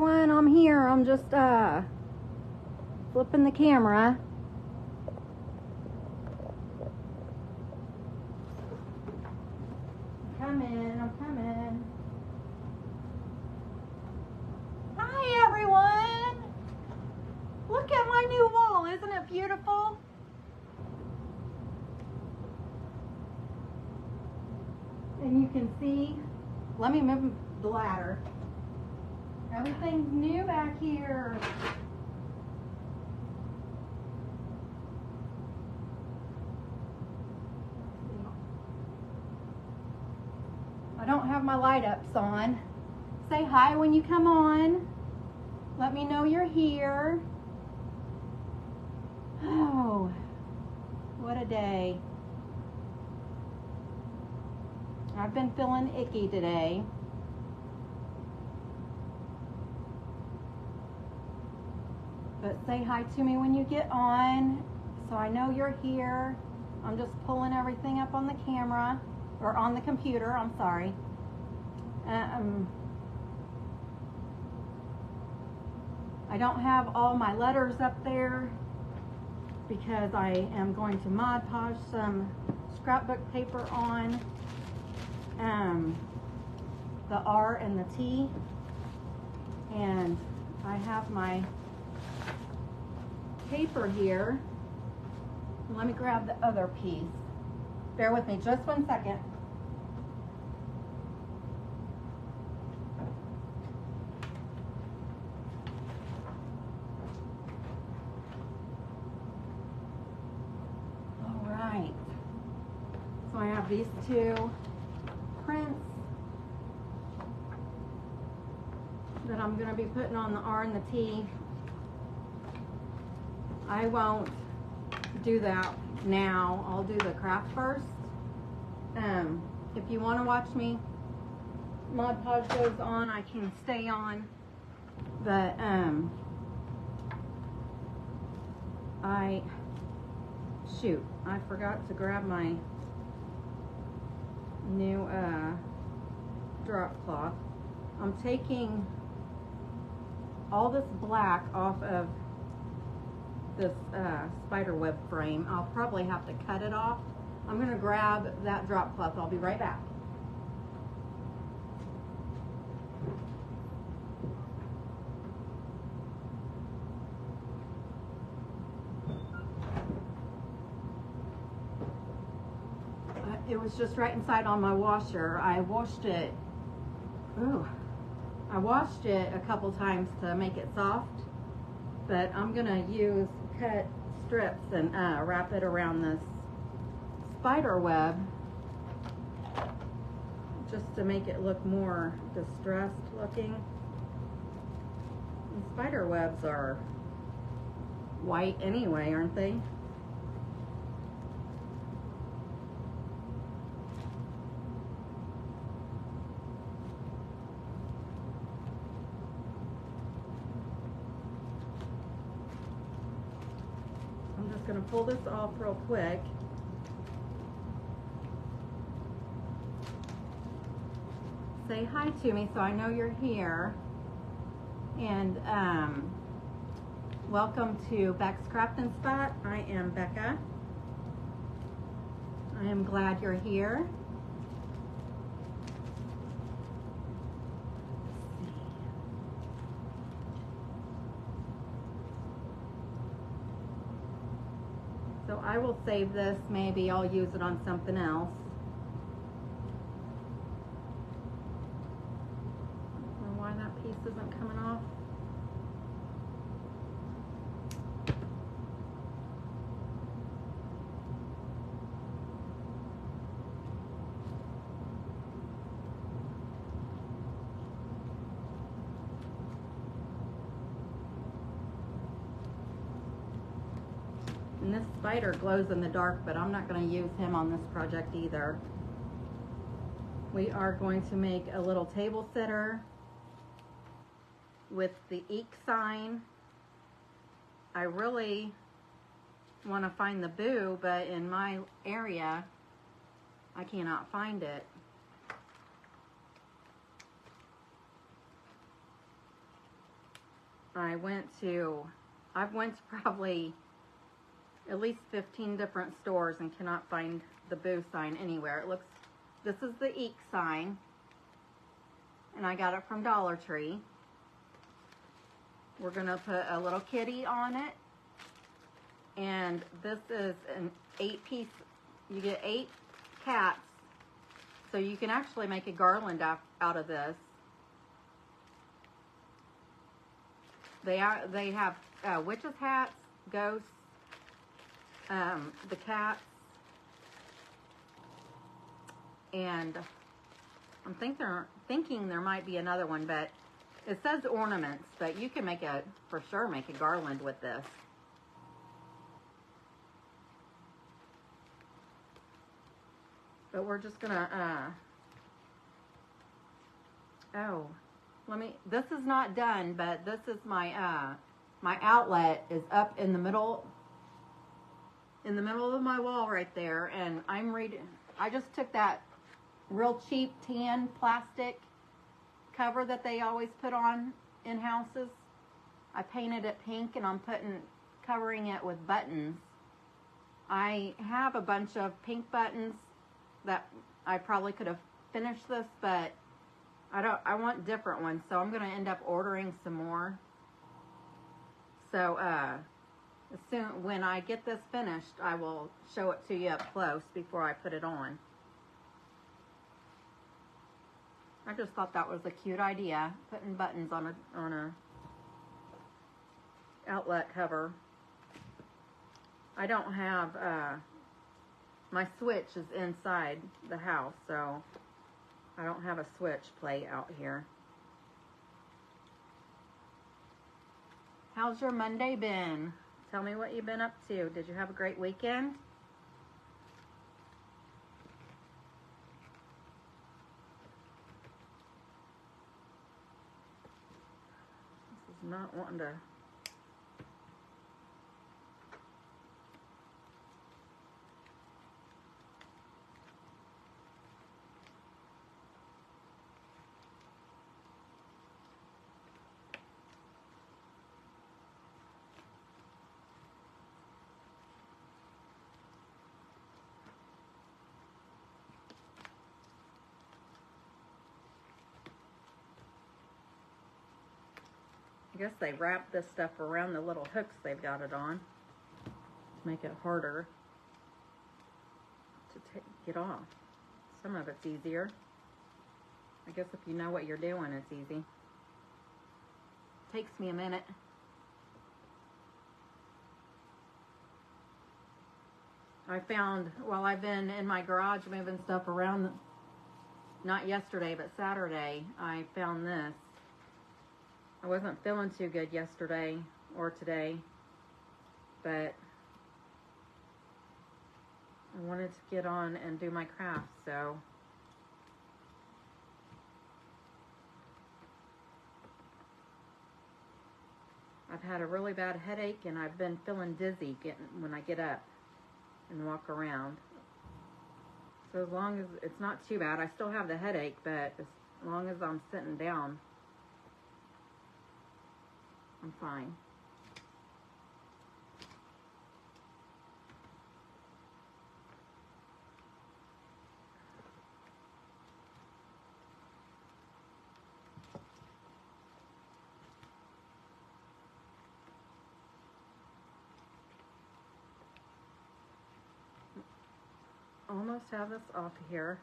everyone, I'm here. I'm just flipping the camera. I'm coming. Hi everyone! Look at my new wall, isn't it beautiful? And you can see, let me move the ladder. Everything's new back here. I don't have my light ups on. Say hi when you come on. Let me know you're here. Oh, what a day. I've been feeling icky today. But say hi to me when you get on, so I know you're here. I'm just pulling everything up on the camera, or on the computer, I'm sorry. I don't have all my letters up there because I am going to Mod Podge some scrapbook paper on the R and the T. And I have my paper here. Let me grab the other piece. Bear with me just 1 second. All right. So I have these two prints that I'm going to be putting on the R and the T. I won't do that now. I'll do the craft first. If you want to watch me Mod Podge goes on, I can stay on. But I forgot to grab my new drop cloth. I'm taking all this black off of this spider web frame. I'll probably have to cut it off. I'm going to grab that drop cloth. I'll be right back. It was just right inside on my washer. I washed it. Ooh, I washed it a couple times to make it soft, but I'm gonna use cut strips and wrap it around this spider web just to make it look more distressed looking. And spider webs are white anyway, aren't they? I'm just going to pull this off real quick. Say hi to me so I know you're here. And welcome to Beck's Crafting Spot. I am Becca. I am glad you're here. So I will save this. Maybe I'll use it on something else. I don't know why that piece isn't coming off. And this spider glows in the dark, but I'm not going to use him on this project either. We are going to make a little table sitter with the EEK sign. I really want to find the boo, but in my area, I cannot find it. I've went to probably at least 15 different stores and cannot find the boo sign anywhere. This is the EEK sign, and I got it from Dollar Tree. We're gonna put a little kitty on it, and this is an 8-piece, you get 8 cats, so you can actually make a garland out of this. They have witches' hats, ghosts, the cats, and I'm thinking there might be another one, but it says ornaments, but you can for sure make a garland with this. But we're just gonna, this is not done, but this is my outlet is up in the middle of my wall right there, and I just took that real cheap tan plastic cover that they always put on in houses. I painted it pink, and I'm covering it with buttons. I have a bunch of pink buttons that I probably could have finished this, but I want different ones, so I'm going to end up ordering some more. So when I get this finished, I will show it to you up close before I put it on. I just thought that was a cute idea, putting buttons on a outlet cover. I don't have my switch is inside the house, so I don't have a switch plate out here. How's your Monday been? Tell me what you've been up to. Did you have a great weekend? This is not wanting to. I guess they wrap this stuff around the little hooks they've got it on to make it harder to get off. Some of it's easier. I guess if you know what you're doing, it's easy. Takes me a minute. I found, while I've been in my garage moving stuff around, not yesterday, but Saturday, I found this. I wasn't feeling too good yesterday or today, but I wanted to get on and do my craft, so I've had a really bad headache, and I've been feeling dizzy when I get up and walk around. So as long as it's not too bad, I still have the headache, but as long as I'm sitting down, I'm fine. Almost have this off here.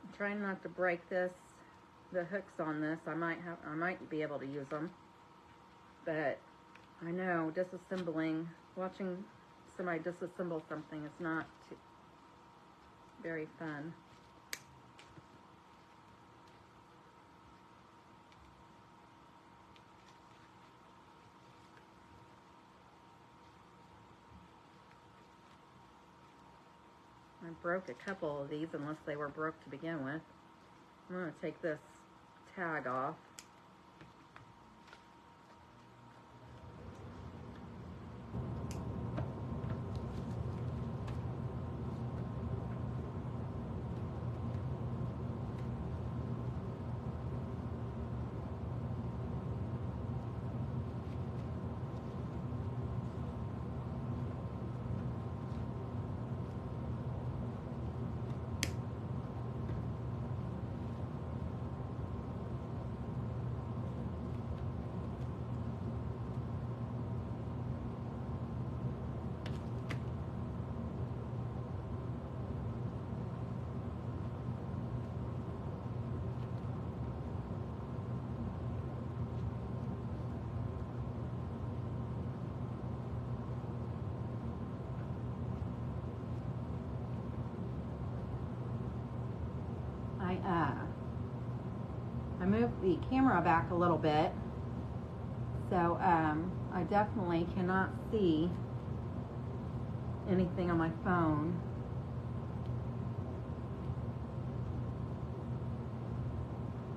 I'm trying not to break the hooks on this. I might be able to use them, but I know watching somebody disassemble something is not very fun. I broke a couple of these, unless they were broke to begin with. I'm going to take this tag off. I moved the camera back a little bit, so I definitely cannot see anything on my phone.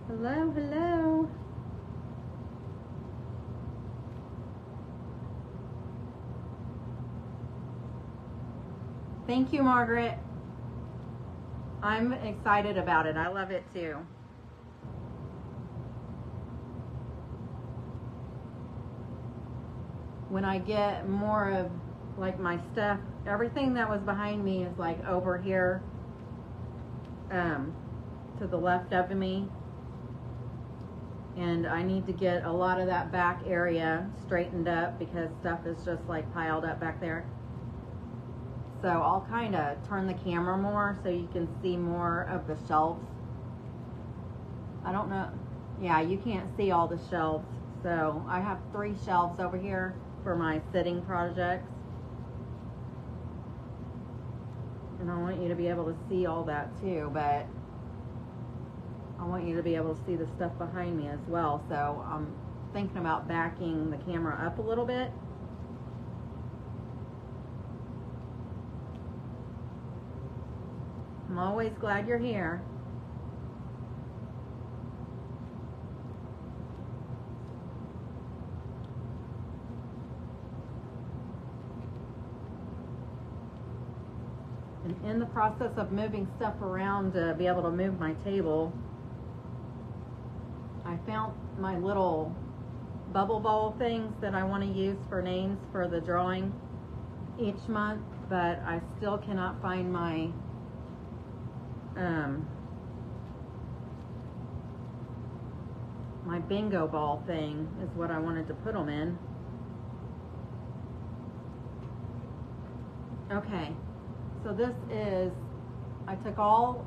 Hello, hello. Thank you, Margaret. I'm excited about it. I love it too. When I get more of like my stuff, everything that was behind me is like over here to the left of me, and I need to get a lot of that back area straightened up because stuff is just like piled up back there. So I'll kind of turn the camera more so you can see more of the shelves. I don't know, yeah, you can't see all the shelves. So I have 3 shelves over here for my sitting projects. And I want you to be able to see all that too, but I want you to be able to see the stuff behind me as well. So I'm thinking about backing the camera up a little bit. I'm always glad you're here. And in the process of moving stuff around to be able to move my table, I found my little bubble ball things that I want to use for names for the drawing each month, but I still cannot find my my bingo ball thing is what I wanted to put them in. Okay, so this is, I took all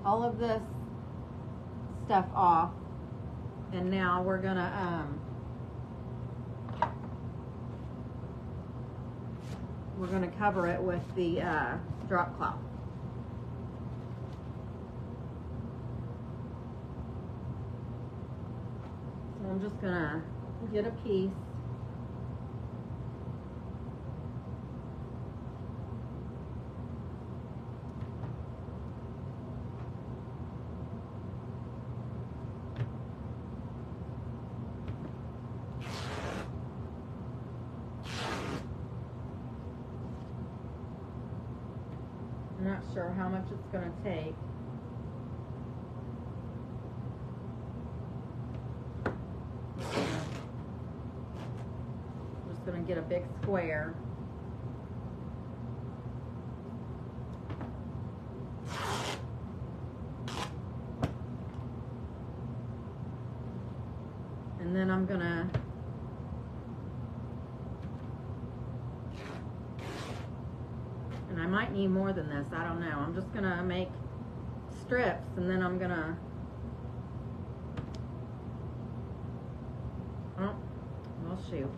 of this stuff off, and now we're gonna cover it with the drop cloth. So I'm just gonna get a piece. I'm not sure how much it's gonna take. Going to get a big square. And then I'm going to and I might need more than this, I don't know. I'm just going to make strips, and then I'm going to oh, well shoot.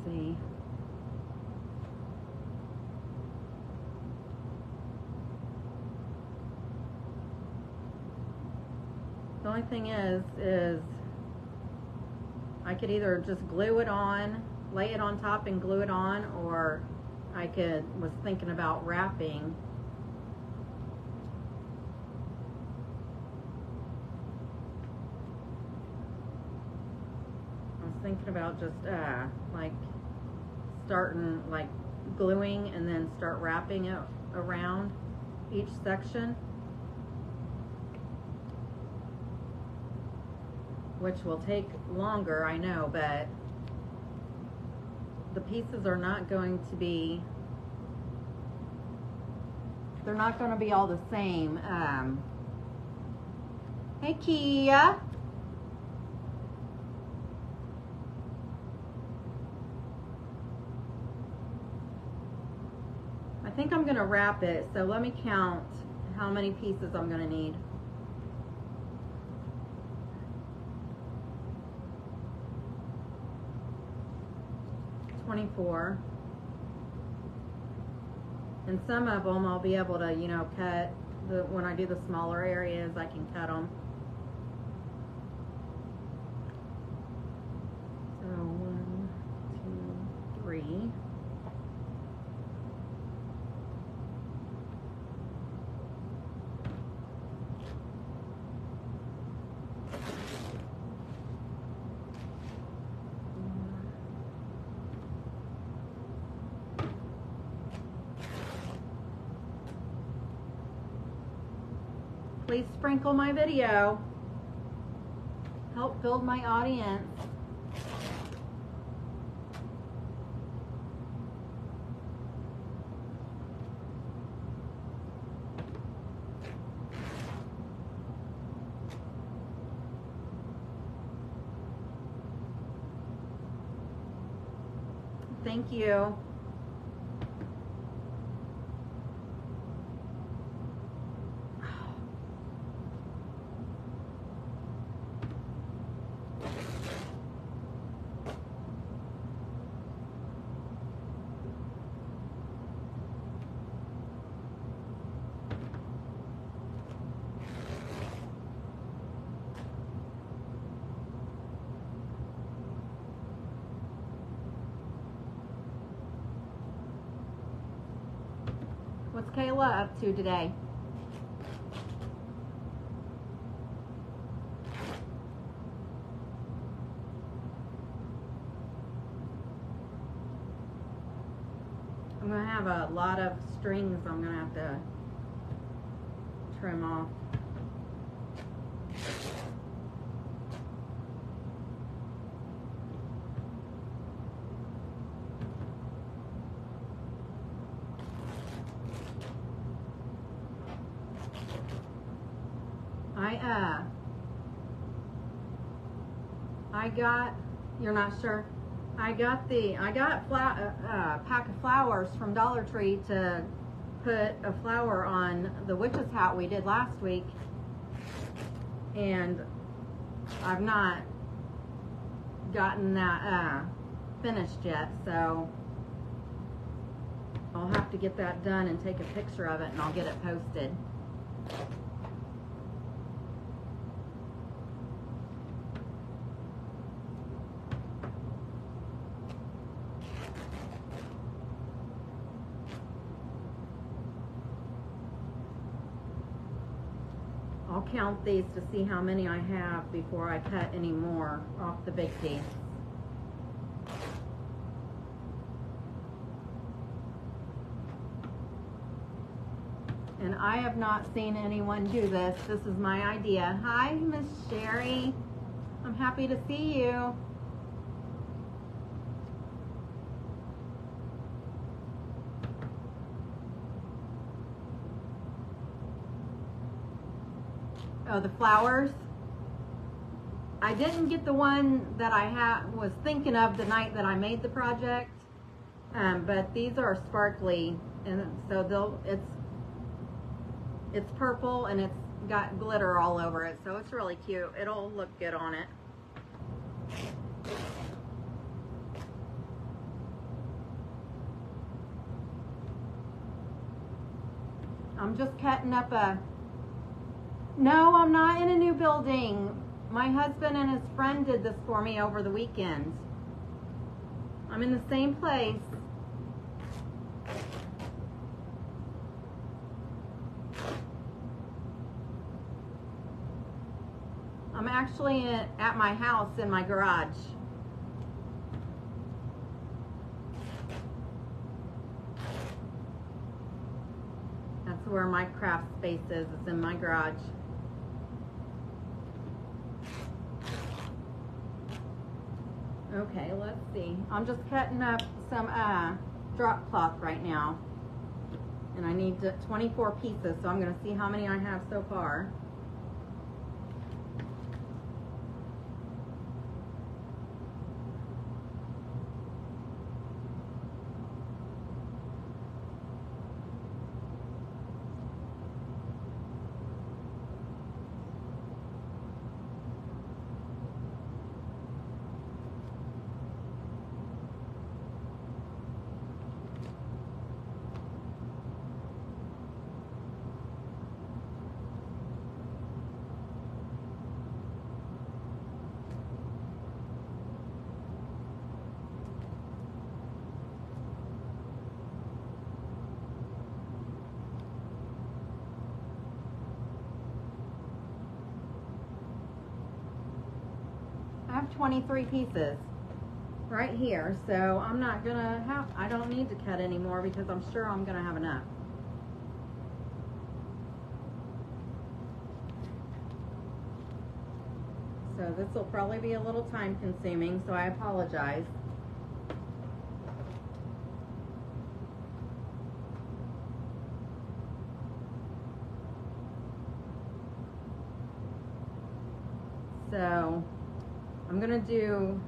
See. The only thing is I could either just glue it on, lay it on top and glue it on, or I was thinking about wrapping. I was thinking about just like starting like gluing and then start wrapping it around each section, which will take longer, I know, but the pieces are not going to be, they're not going to be all the same. Hey Kia. think I'm gonna wrap it, so let me count how many pieces I'm gonna need. $24. And some of them I'll be able to, you know, cut. When I do the smaller areas, I can cut them. So 1, 2, 3. Please sprinkle my video. Help build my audience. Thank you. What's Kayla up to today? I'm going to have a lot of strings I'm going to have to trim off. I got, you're not sure? I got pack of flowers from Dollar Tree to put a flower on the witch's hat we did last week, and I've not gotten that finished yet, so I'll have to get that done and take a picture of it, and I'll get it posted. I'll count these to see how many I have before I cut any more off the big piece. And I have not seen anyone do this. This is my idea. Hi, Miss Sherry. I'm happy to see you. Oh, the flowers. I didn't get the one that I was thinking of the night that I made the project, but these are sparkly, and so it's purple and it's got glitter all over it, so it's really cute. It'll look good on it. I'm just cutting up a... No, I'm not in a new building. My husband and his friend did this for me over the weekend. I'm in the same place. I'm actually at my house in my garage. That's where my craft space is. It's in my garage. Okay, let's see. I'm just cutting up some drop cloth right now. And I need 24 pieces, so I'm going to see how many I have so far. have 23 pieces right here, so I'm not gonna have, I don't need to cut anymore because I'm sure I'm gonna have enough. So this will probably be a little time consuming, so I apologize. So I'm gonna do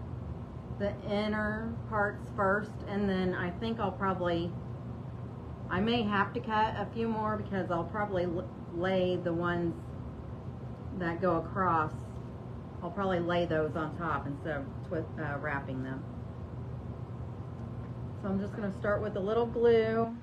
the inner parts first, and then I think I may have to cut a few more because I'll probably lay the ones that go across, I'll probably lay those on top instead of wrapping them. So I'm just gonna start with a little glue.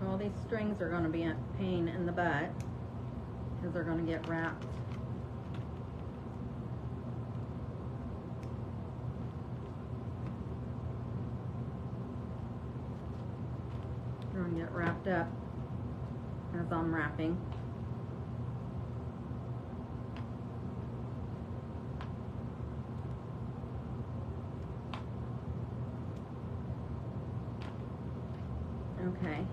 All these strings are going to be a pain in the butt because they're going to get wrapped. They're going to get wrapped up as I'm wrapping. Okay.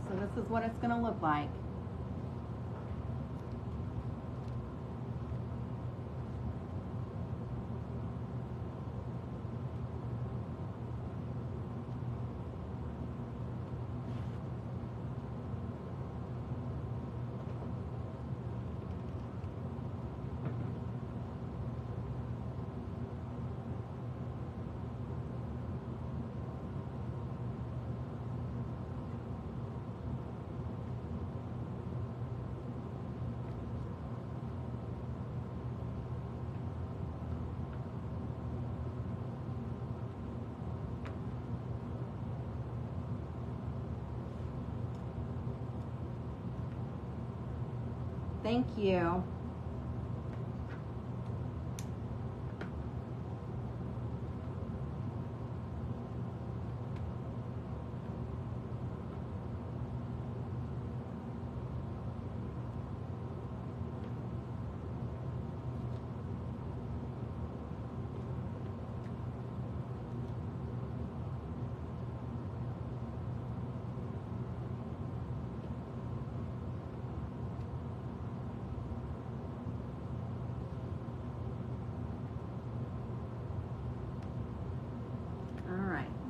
So this is what it's going to look like. Thank you.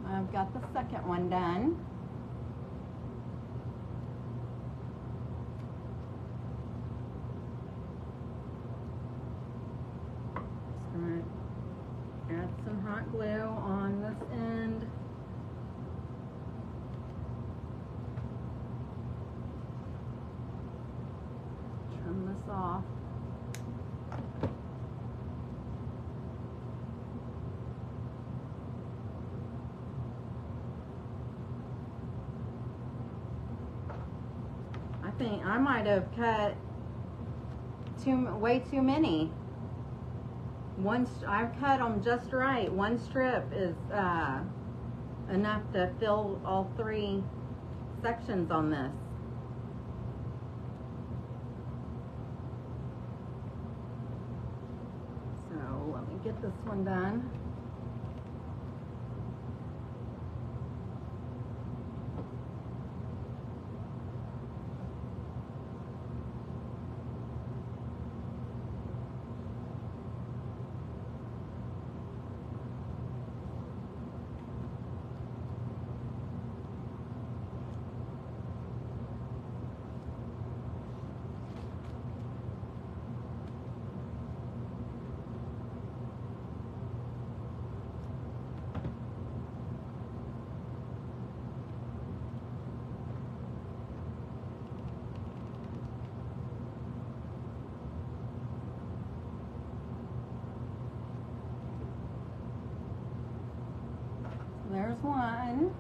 I've got the second one done. Just going to add some hot glue on this end. Trim this off. I think I might have cut way too many. I've cut them just right. One strip is enough to fill all 3 sections on this. So let me get this one done. there's one.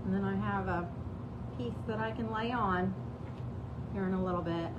And then I have a piece that I can lay on here in a little bit.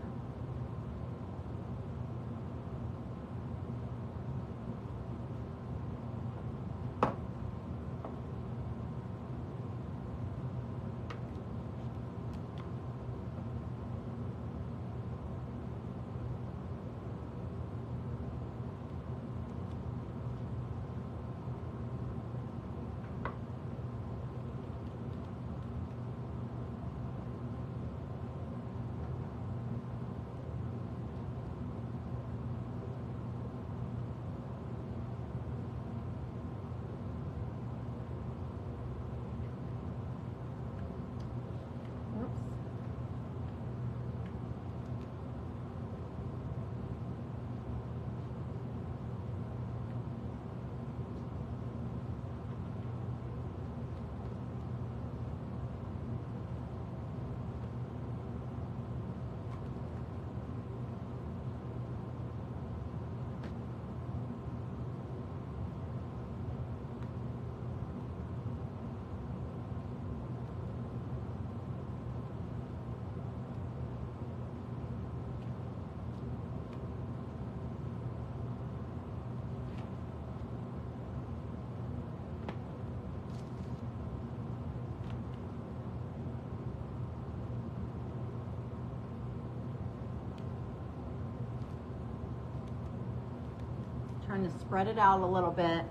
Trying to spread it out a little bit.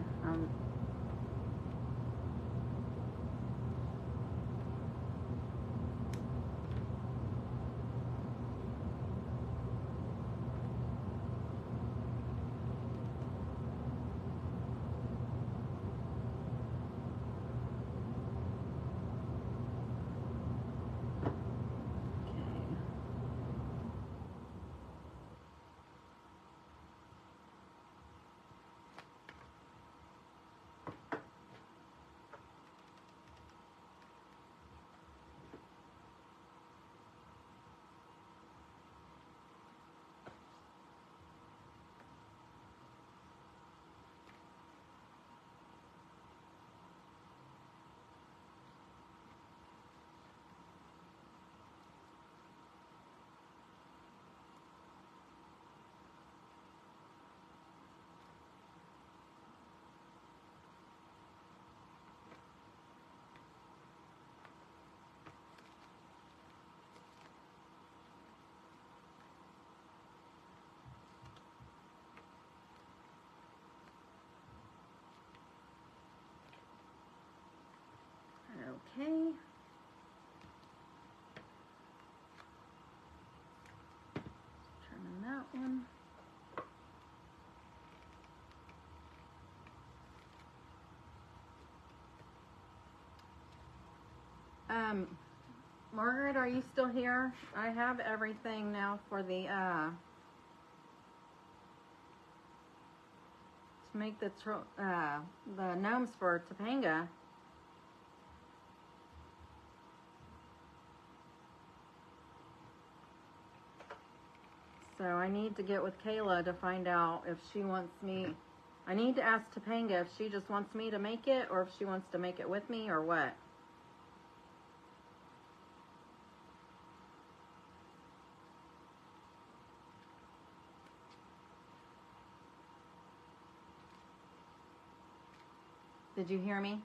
Okay. Turning that one. Margaret, are you still here? I have everything now for the to make the gnomes for Topanga. So I need to get with Kayla to find out if she wants me. I need to ask Topanga if she just wants me to make it or if she wants to make it with me or what. Did you hear me?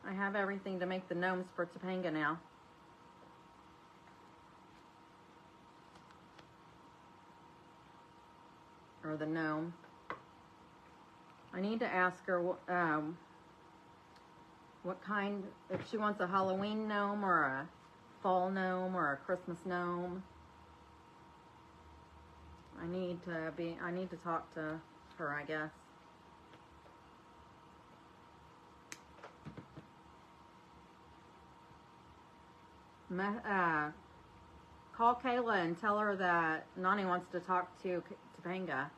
I have everything to make the gnomes for Topanga now. Or the gnome. I need to ask her what kind, if she wants a Halloween gnome or a fall gnome or a Christmas gnome. I need to talk to her, I guess. Call Kayla and tell her that Nani wants to talk to Topanga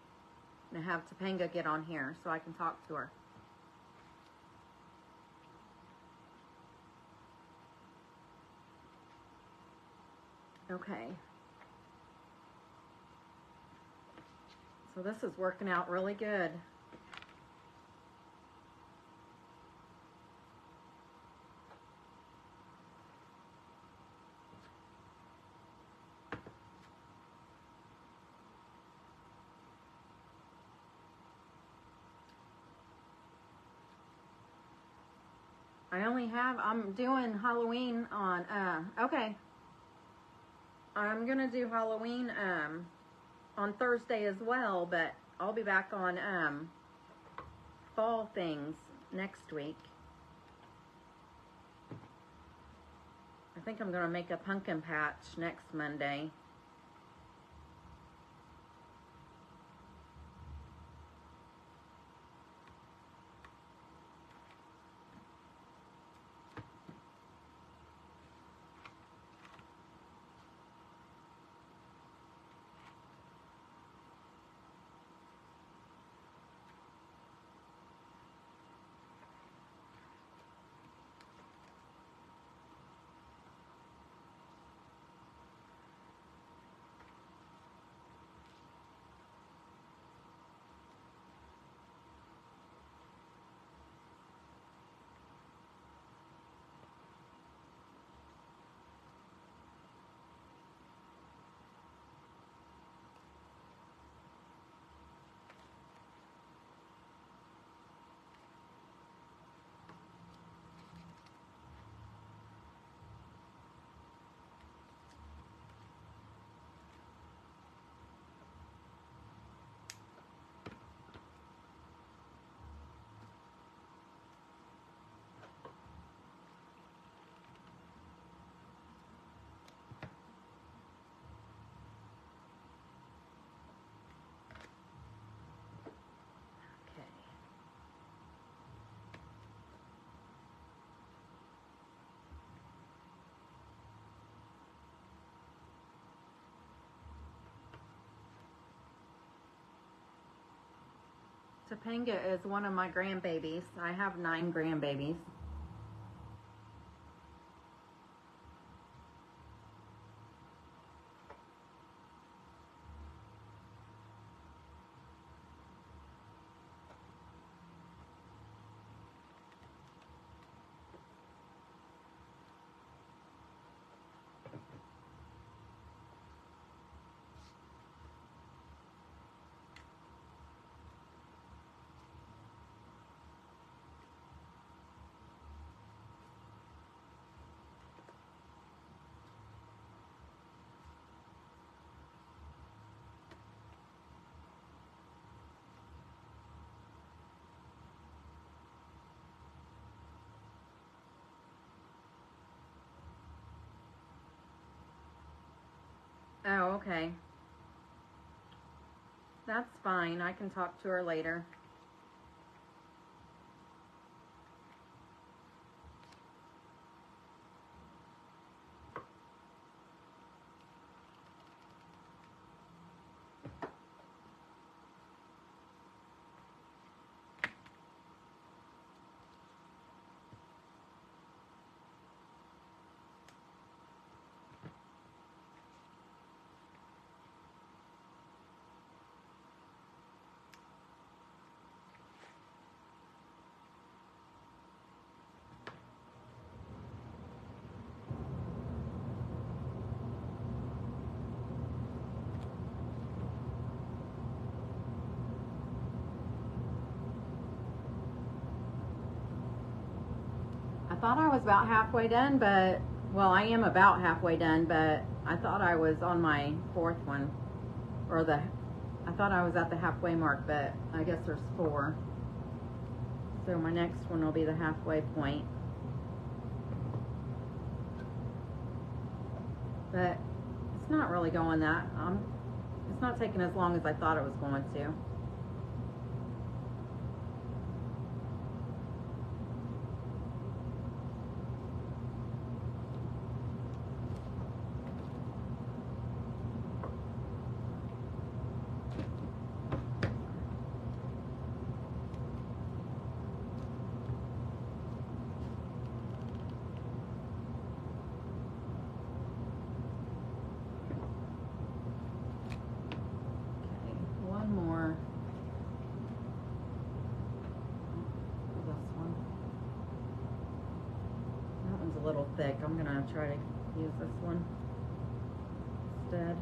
and have Topanga get on here so I can talk to her. Okay. So this is working out really good. I'm doing Halloween on, okay. I'm gonna do Halloween, on Thursday as well, but I'll be back on, fall things next week. I think I'm gonna make a pumpkin patch next Monday. Topanga is one of my grandbabies. I have 9 grandbabies. Oh, okay. That's fine. I can talk to her later. I thought I was about halfway done, but, well, I am about halfway done, but I thought I was on my 4th one, or I thought I was at the halfway mark, but I guess there's 4. So my next one will be the halfway point. But it's not really going that, it's not taking as long as I thought it was going to. One more. little thick. I'm gonna try to use this one instead.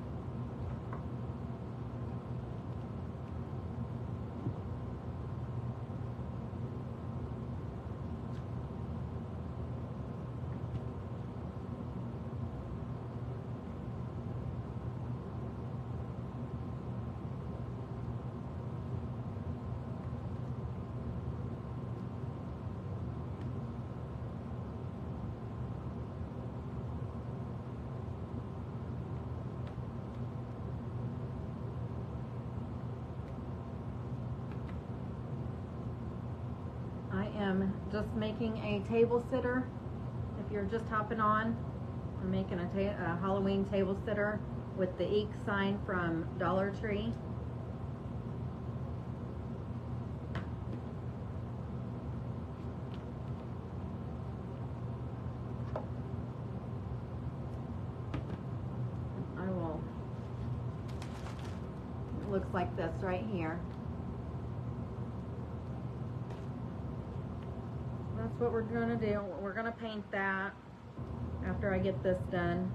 I am just making a table sitter. If you're just hopping on, I'm making a Halloween table sitter with the EEK sign from Dollar Tree. It looks like this right here. That's what we're gonna do. We're gonna paint that after I get this done.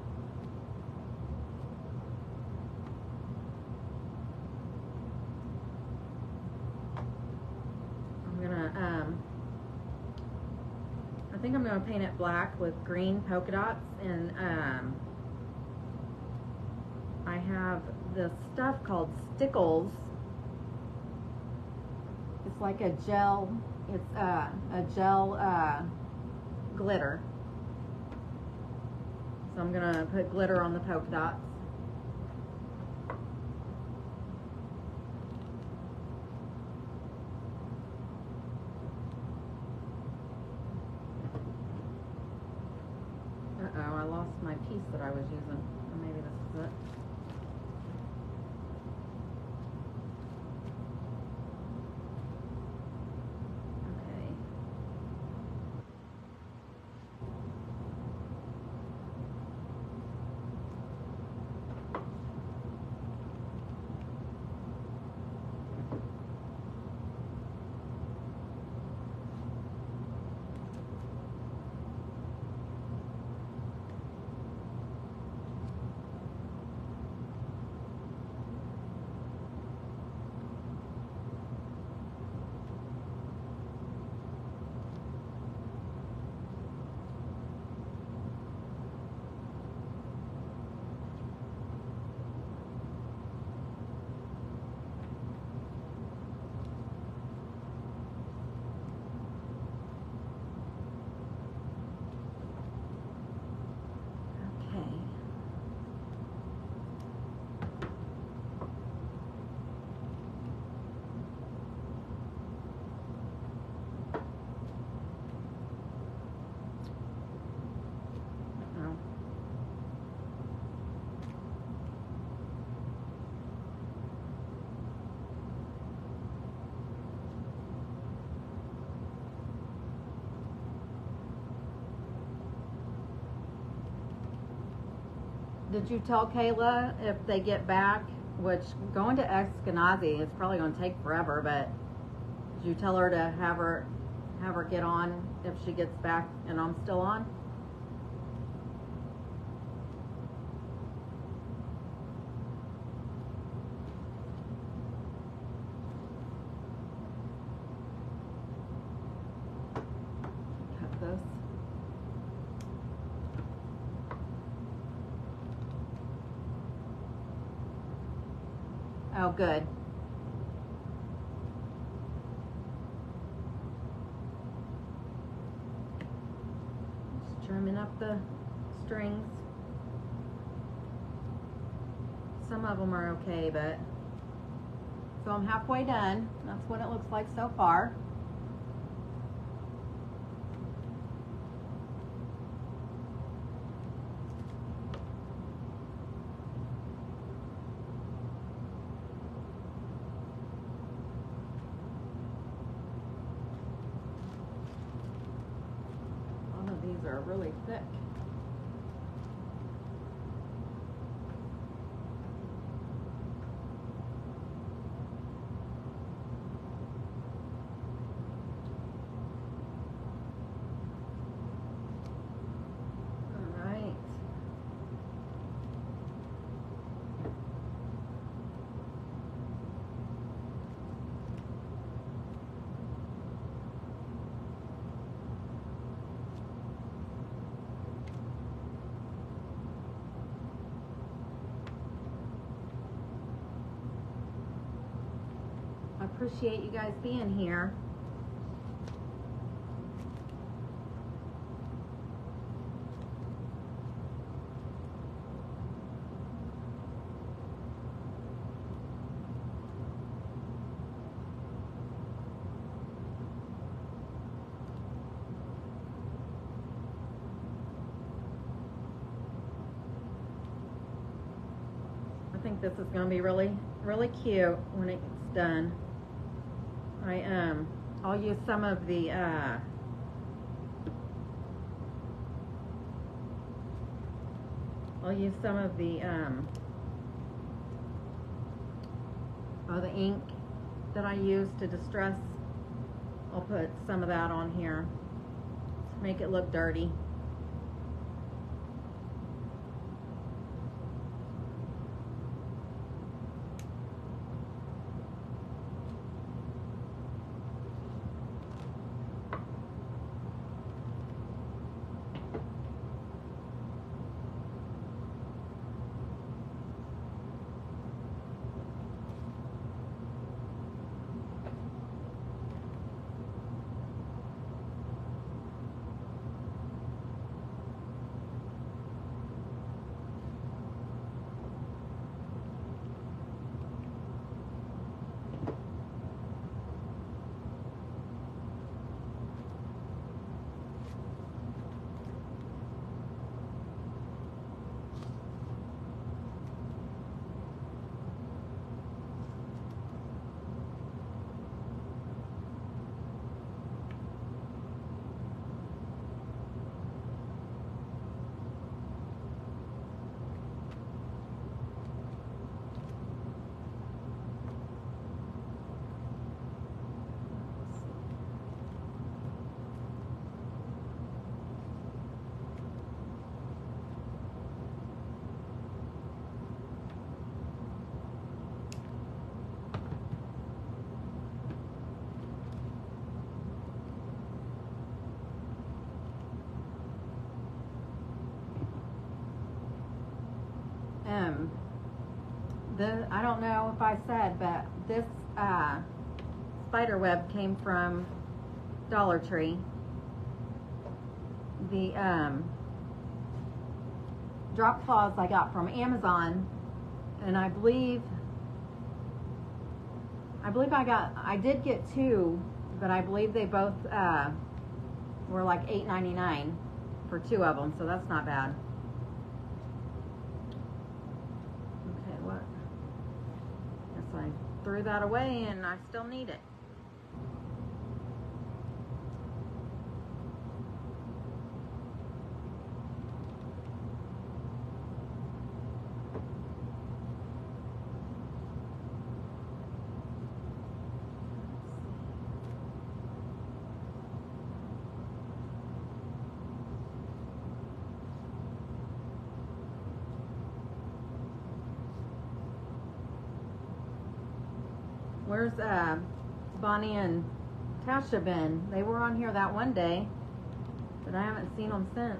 I think I'm gonna paint it black with green polka dots, and I have this stuff called Stickles. It's like a gel. It's a gel glitter. So I'm gonna put glitter on the polka dots. Uh-oh, I lost my piece that I was using. Or maybe this is it. Did you tell Kayla if they get back, which going to Eskenazi is probably going to take forever, but did you tell her to have her get on if she gets back and I'm still on? Cut this. Oh, good. Just trimming up the strings. Some of them are okay, but so I'm halfway done. That's what it looks like so far. These are really thick. appreciate you guys being here. I think this is going to be really cute when it's done. I'll use some of the the ink that I use to distress. I'll put some of that on here to make it look dirty. I don't know if I said, but this spider web came from Dollar Tree. The drop cloths I got from Amazon, and I believe I did get two, but I believe they both were like $8.99 for two of them, so that's not bad. I threw that away and I still need it. Where's Bonnie and Tasha been? They were on here that one day, but I haven't seen them since.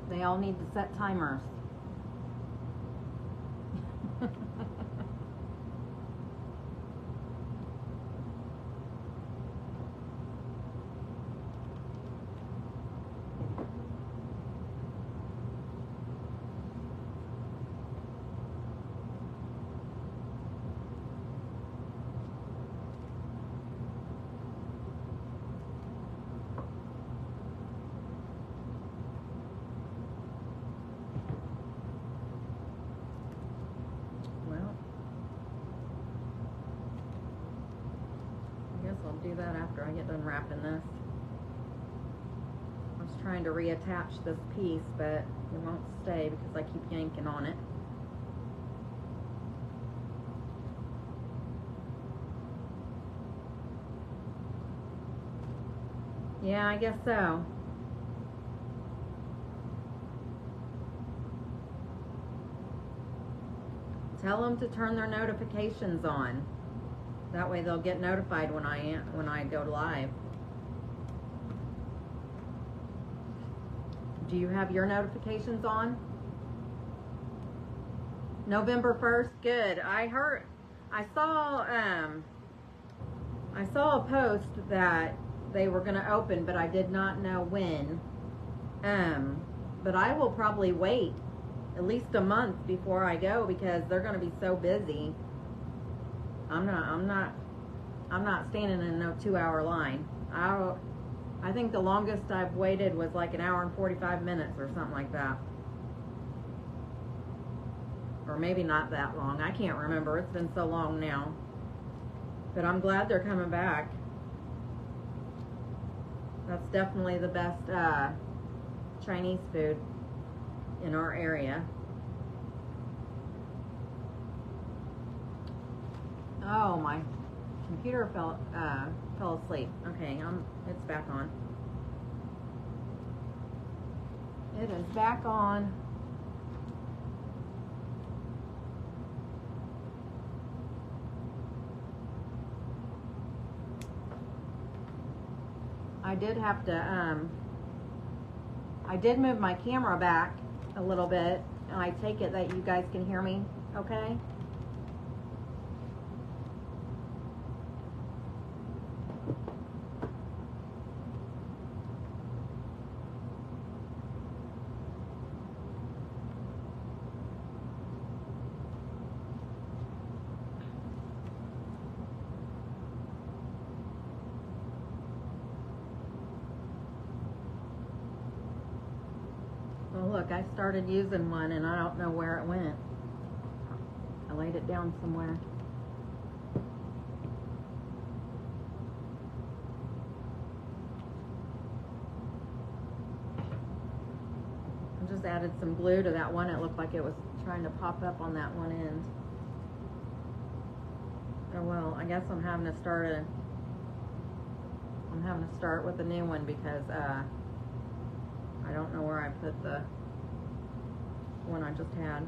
They all need to set timers. I'll do that after I get done wrapping this. I was trying to reattach this piece, but it won't stay because I keep yanking on it. Yeah, I guess so. Tell them to turn their notifications on. That way they'll get notified when I go live. Do you have your notifications on? November 1st, good. I saw a post that they were going to open, but I did not know when. But I will probably wait at least a month before I go because they're going to be so busy. I'm not standing in no 2-hour line. I think the longest I've waited was like 1 hour and 45 minutes or something like that. Or maybe not that long. I can't remember. It's been so long now. But I'm glad they're coming back. That's definitely the best Chinese food in our area. Oh, my computer fell asleep. Okay, it's back on. It is back on. I did have to, I did move my camera back a little bit, and I take it that you guys can hear me okay? Well, look, I started using one and I don't know where it went. I laid it down somewhere. I just added some glue to that one. It looked like it was trying to pop up on that one end. Oh well, I guess I'm having to start with a new one because I don't know where I put the one I just had.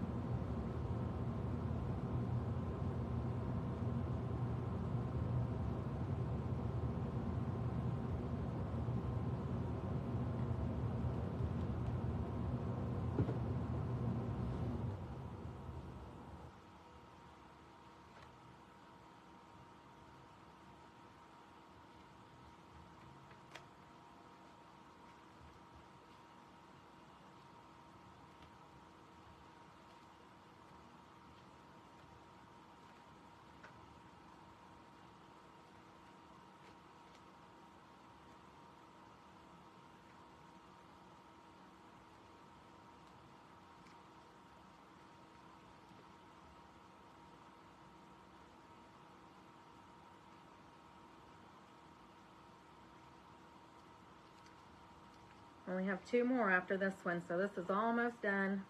Only have 2 more after this one, so this is almost done.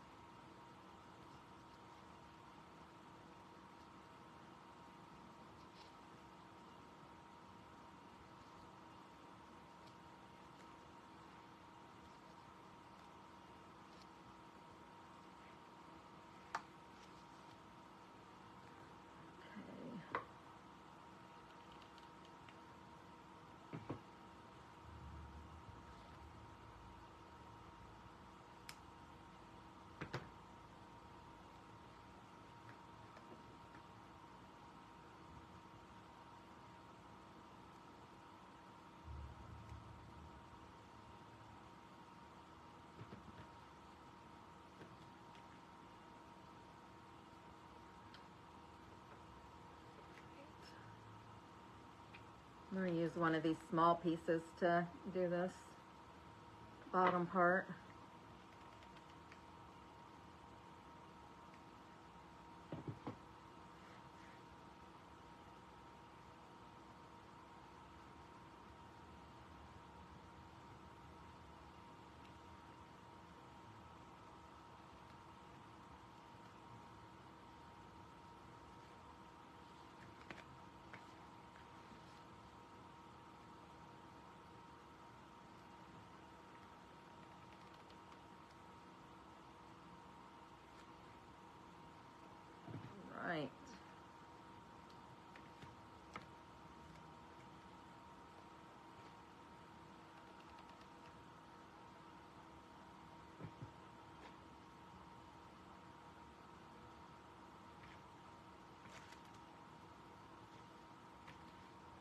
I'm going to use one of these small pieces to do this bottom part.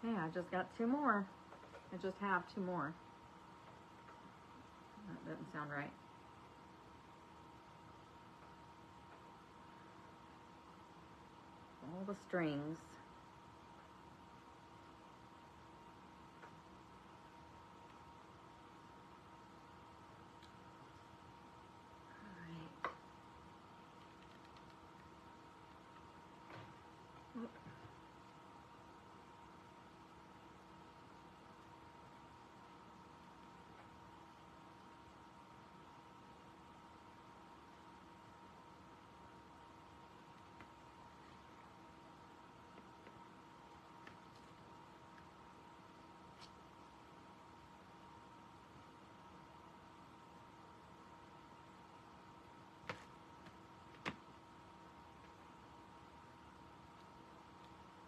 Okay, I just got 2 more. I just have 2 more. That doesn't sound right. All the strings. All right. Oop.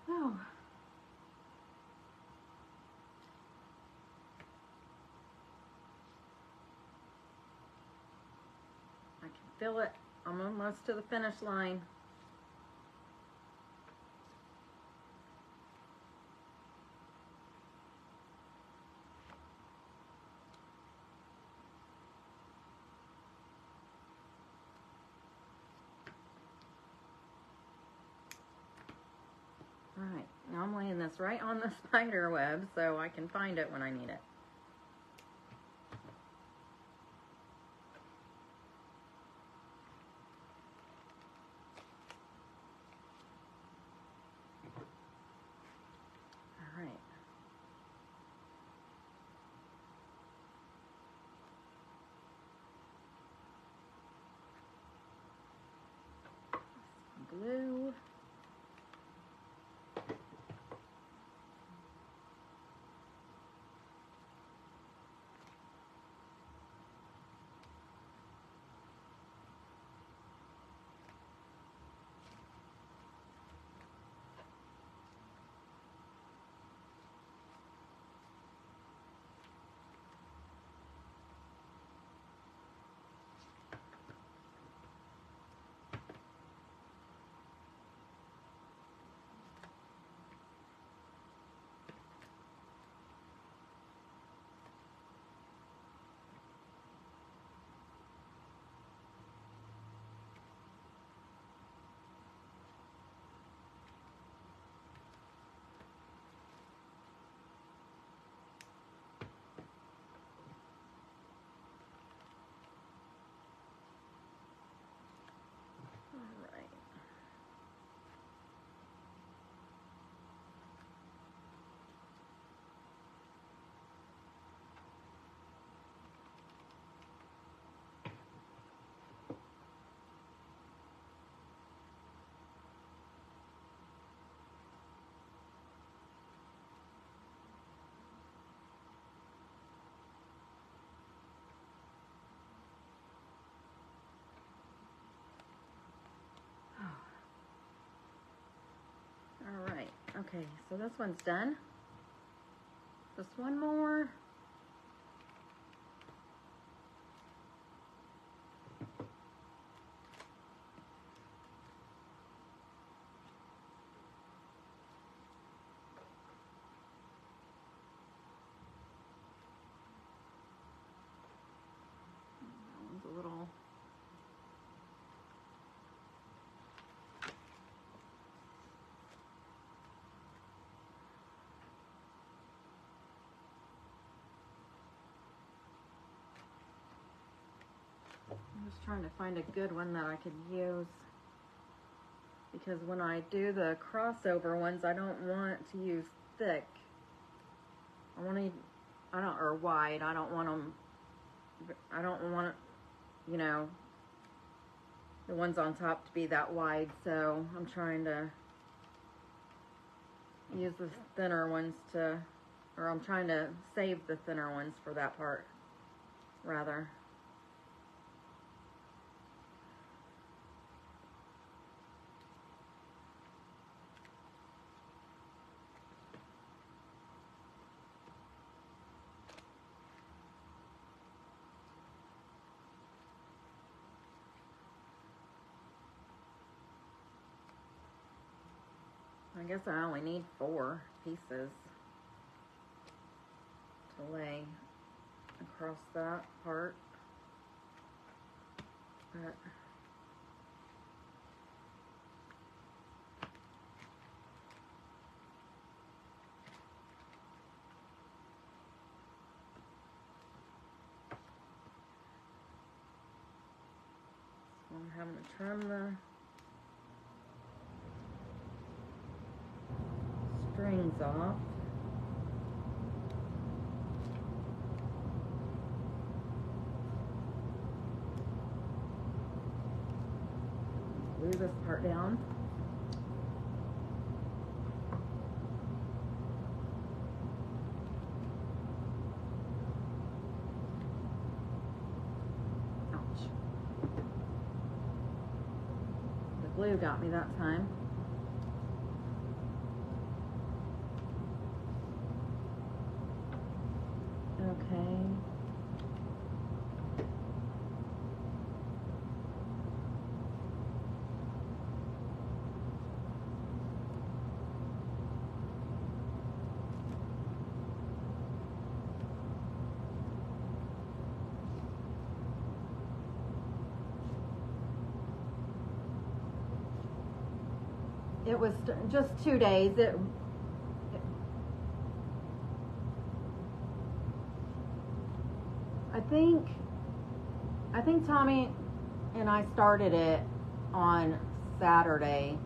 Oh. I can feel it. I'm almost to the finish line. All right, now I'm laying this right on the spider web so I can find it when I need it. All right. Some glue. All right. All right, okay, so this one's done. Just one more. That one's a little... I'm just trying to find a good one that I could use, because when I do the crossover ones, I don't want to use thick. I want to, or wide. I don't want you know, the ones on top to be that wide. So I'm trying to use the thinner ones or I'm trying to save the thinner ones for that part, rather. I guess I only need 4 pieces. to lay across that part. But so I'm having to trim the strings off. Glue this part down. Ouch. The glue got me that time. Okay. It was just 2 days. I think Tommy and I started it on Saturday,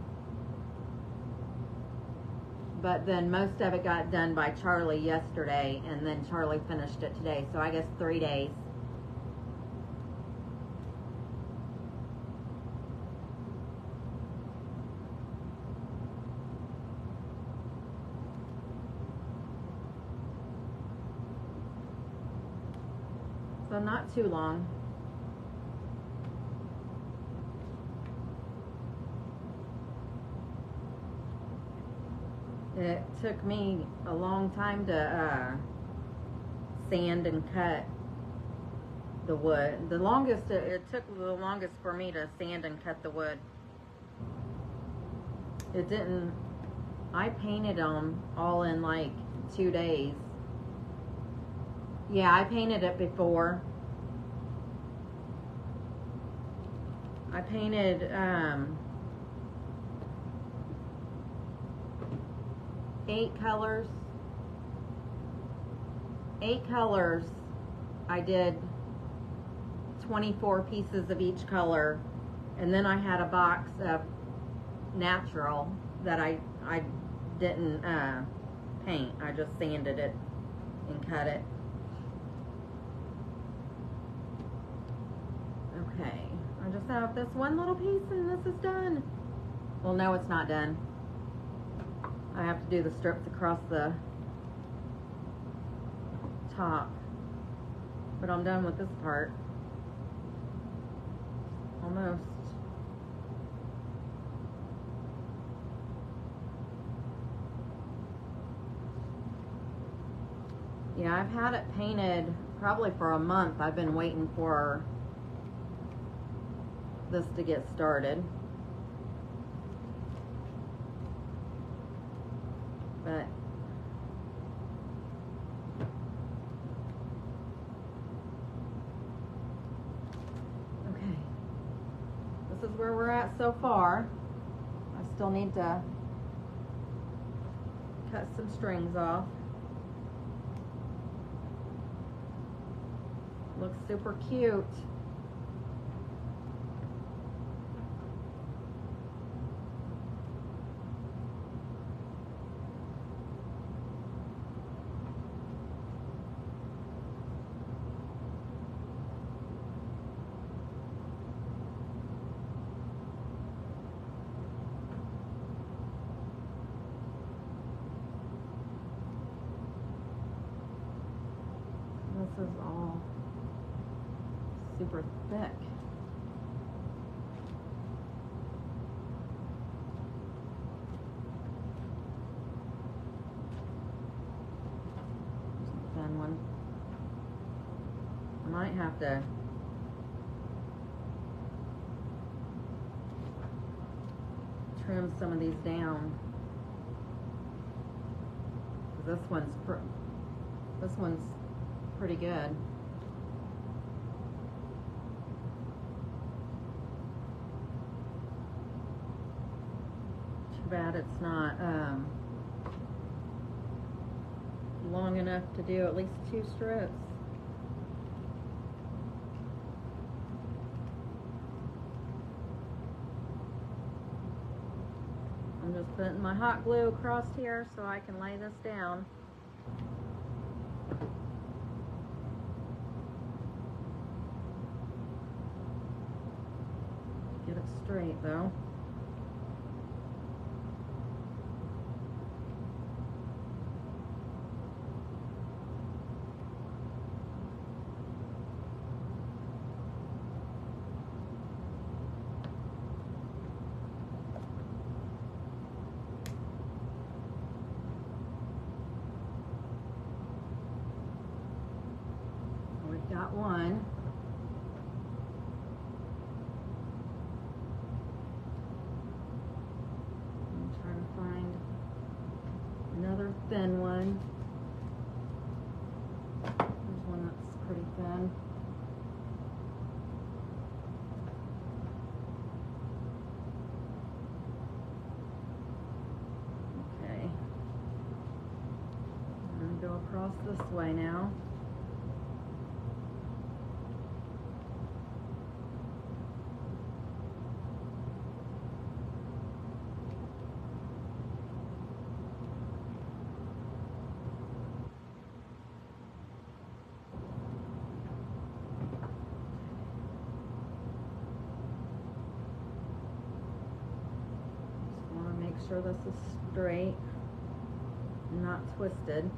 but then most of it got done by Charlie yesterday, and then Charlie finished it today, so I guess 3 days. So not too long. It took me a long time to sand and cut the wood. It took the longest for me to sand and cut the wood. It didn't, I painted them all in like 2 days. Yeah, I painted it before. I painted 8 colors. 8 colors. I did 24 pieces of each color, and then I had a box of natural that I didn't paint. I just sanded it and cut it. Okay, I just have this one little piece and this is done. Well, no, it's not done. I have to do the strips across the top, but I'm done with this part. Almost. Yeah, I've had it painted probably for a month. I've been waiting for this to get started. But okay, this is where we're at so far. I still need to cut some strings off. Looks super cute. This is all super thick. There's a thin one. I might have to trim some of these down. This one's pretty good. Too bad it's not long enough to do at least 2 strips. I'm just putting my hot glue across here so I can lay this down. Get it straight though. Got one. I'm trying to find another thin one. There's one that's pretty thin. Okay. I'm going to go across this way now. Make sure this is straight, not twisted.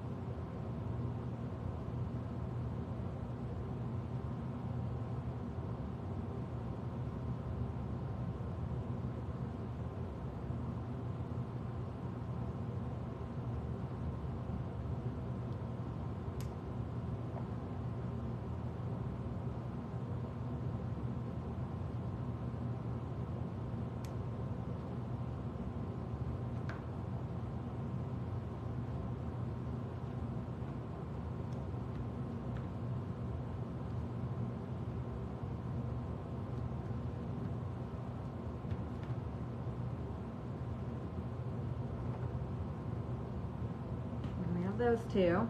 Those two.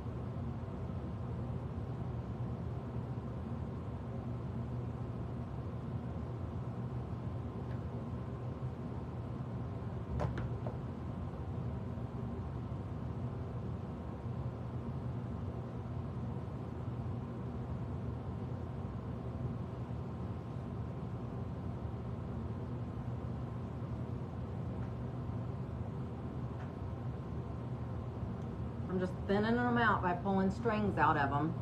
I'm just thinning them out by pulling strings out of them.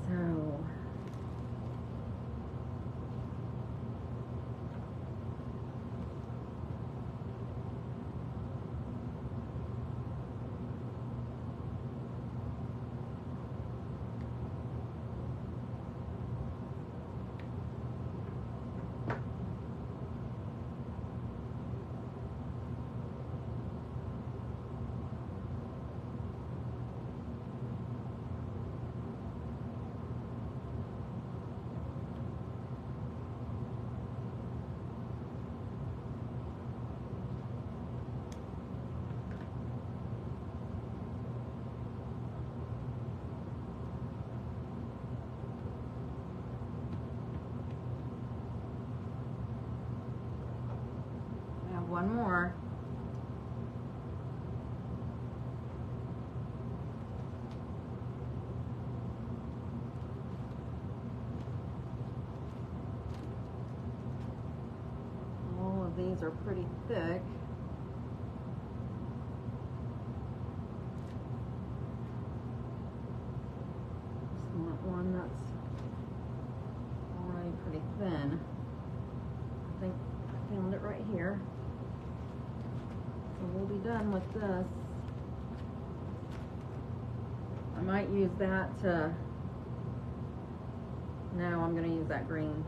So one more. All of these are pretty thick. Just want one that's already pretty thin. I think I found it right here. So we'll be done with this. I might use that to, no, I'm going to use that green.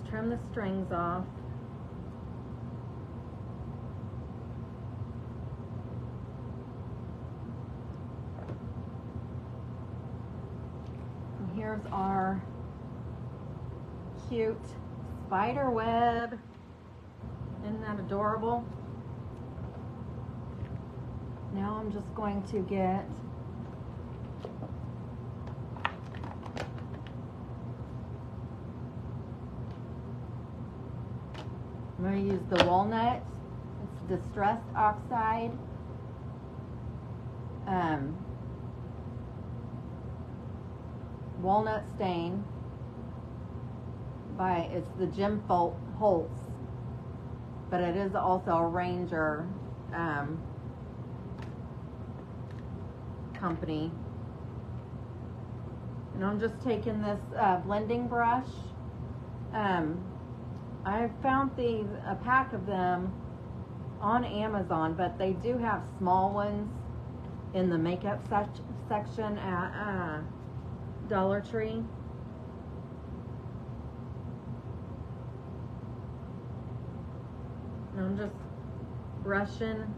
trim the strings off. And here's our cute spider web. Isn't that adorable? Now I'm just going to get I'm going to use the walnut. It's distressed oxide. Walnut stain by, it's the Jim Holtz, but it is also a Ranger company. And I'm just taking this blending brush. I found a pack of them on Amazon, but they do have small ones in the makeup section at Dollar Tree. And I'm just brushing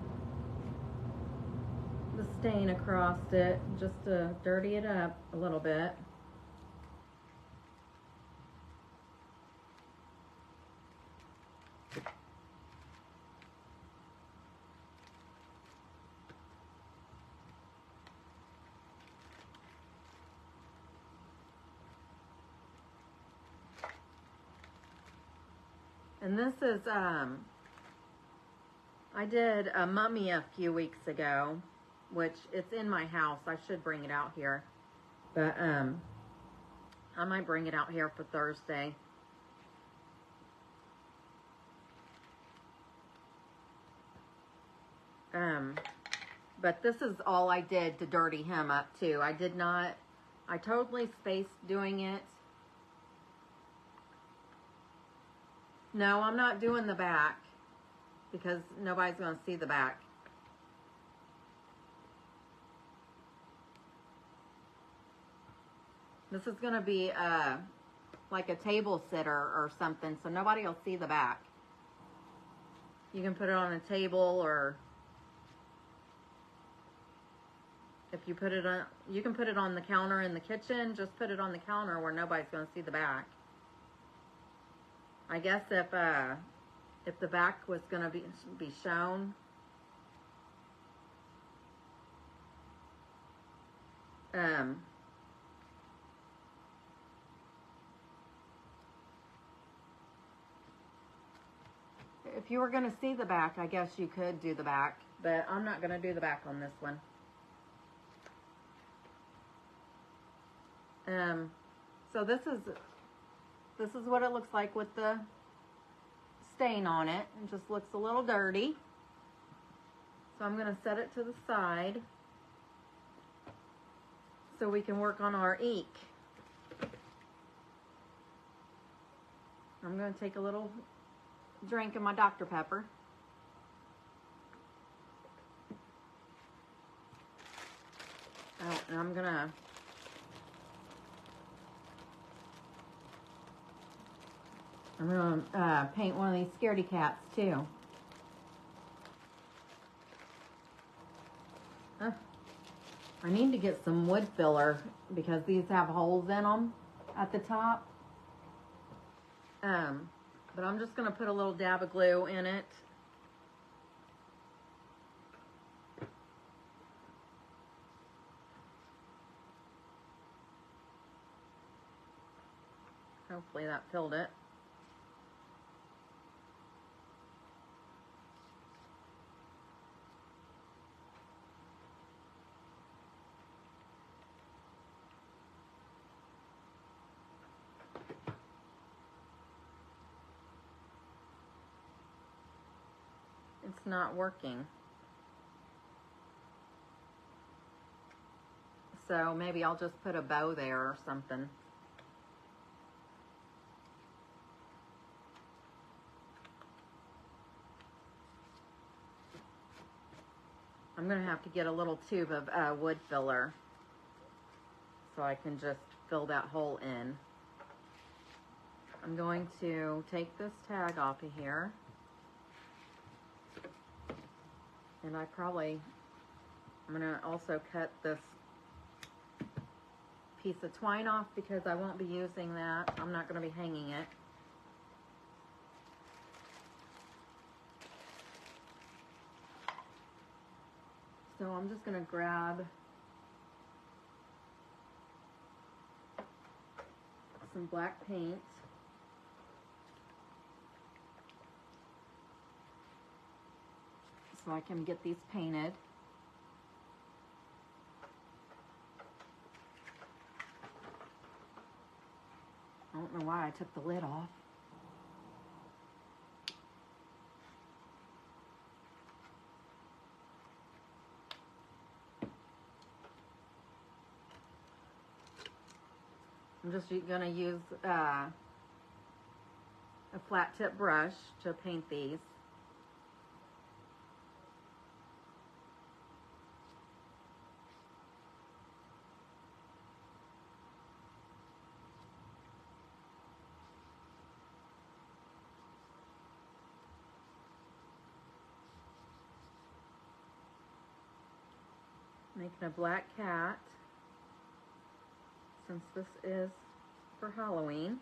the stain across it just to dirty it up a little bit. And this is, I did a mummy a few weeks ago, which it's in my house. I should bring it out here. But I might bring it out here for Thursday. But this is all I did to dirty him up too. I totally spaced doing it. No, I'm not doing the back because nobody's going to see the back. This is going to be like a table sitter or something, so nobody will see the back. You can put it on a table, or if you put it on, you can put it on the counter in the kitchen. Just put it on the counter where nobody's going to see the back. I guess if the back was going to be shown, if you were going to see the back, I guess you could do the back, but I'm not going to do the back on this one. So this is what it looks like with the stain on it. It just looks a little dirty. So I'm going to set it to the side so we can work on our EEK. I'm going to take a little drink of my Dr. Pepper. Oh, and I'm going to paint one of these scaredy cats too. I need to get some wood filler because these have holes in them at the top. But I'm just going to put a little dab of glue in it. Hopefully that filled it. It's not working. So maybe I'll just put a bow there or something. I'm going to have to get a little tube of wood filler so I can just fill that hole in. I'm going to take this tag off of here. And I'm gonna also cut this piece of twine off because I won't be using that. I'm not gonna be hanging it. So I'm just gonna grab some black paint. So I can get these painted. I don't know why I took the lid off. I'm just gonna use a flat tip brush to paint these. Making a black cat, since this is for Halloween.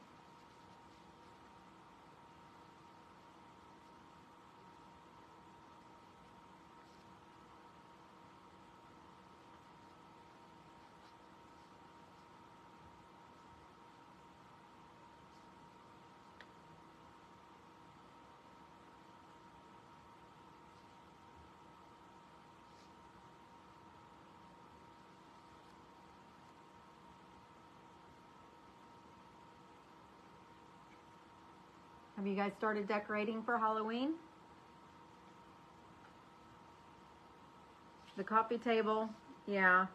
Have you guys started decorating for Halloween? The coffee table, yeah.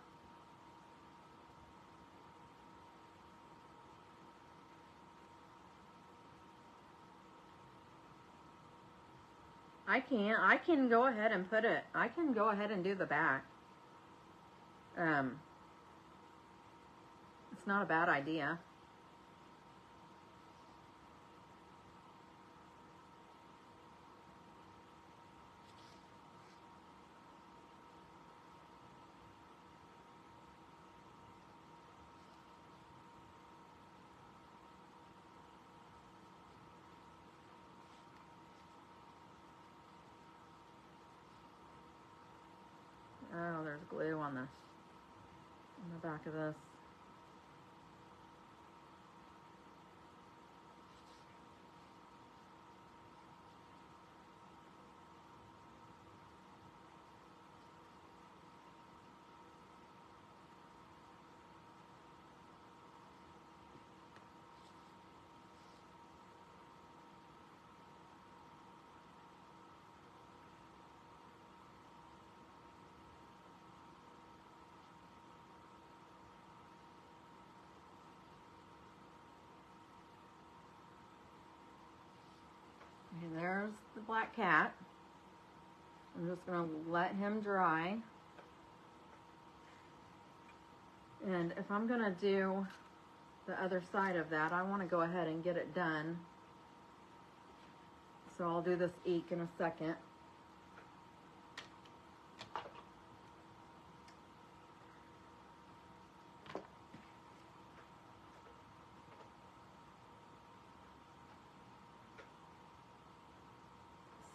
I can go ahead and put it, I can go ahead and do the back. It's not a bad idea. Oh, there's glue on the back of this. Okay, there's the black cat. I'm just gonna let him dry. And if I'm gonna do the other side of that, I wanna go ahead and get it done. So I'll do this EEK in a second.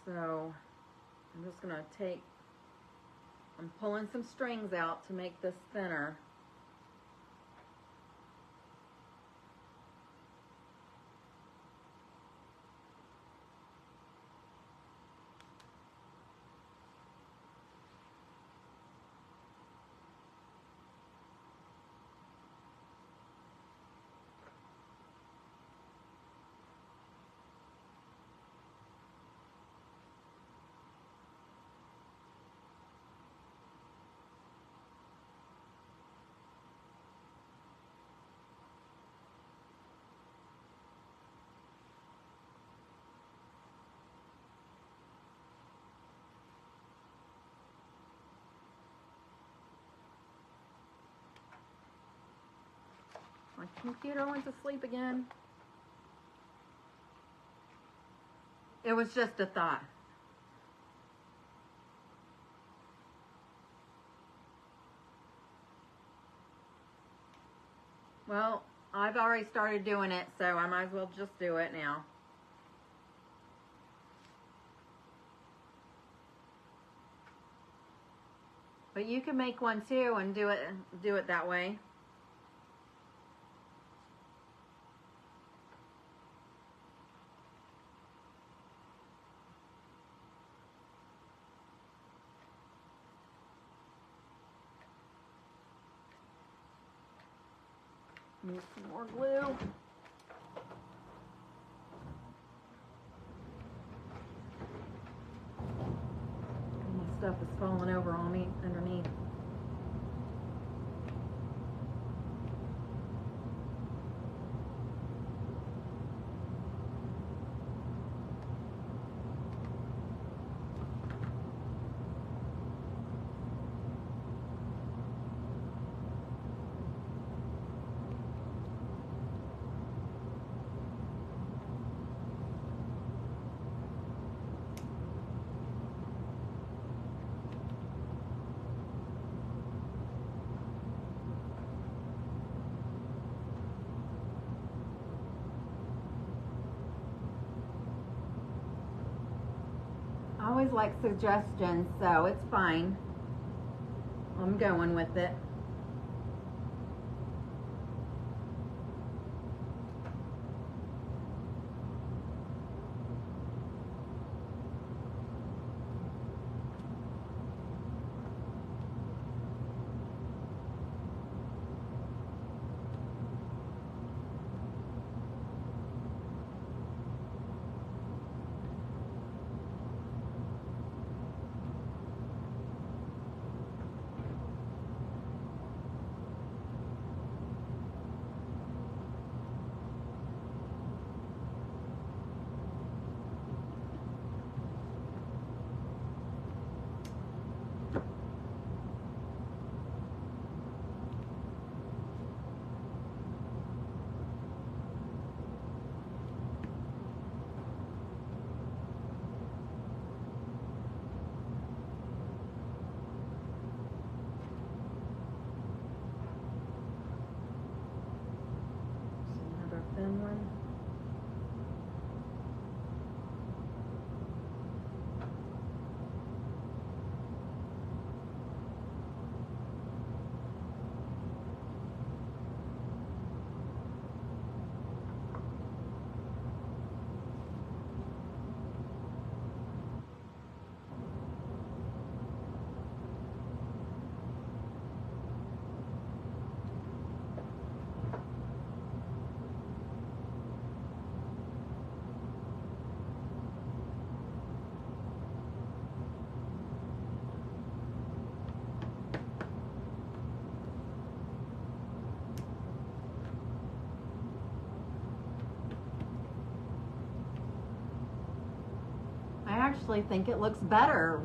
So I'm just gonna I'm pulling some strings out to make this thinner. My computer went to sleep again. It was just a thought. Well, I've already started doing it, so I might as well just do it now. But you can make one too and do it that way. Need some more glue. My stuff is falling over on me underneath. I always like suggestions, so it's fine. I'm going with it. Another thin one. I actually think it looks better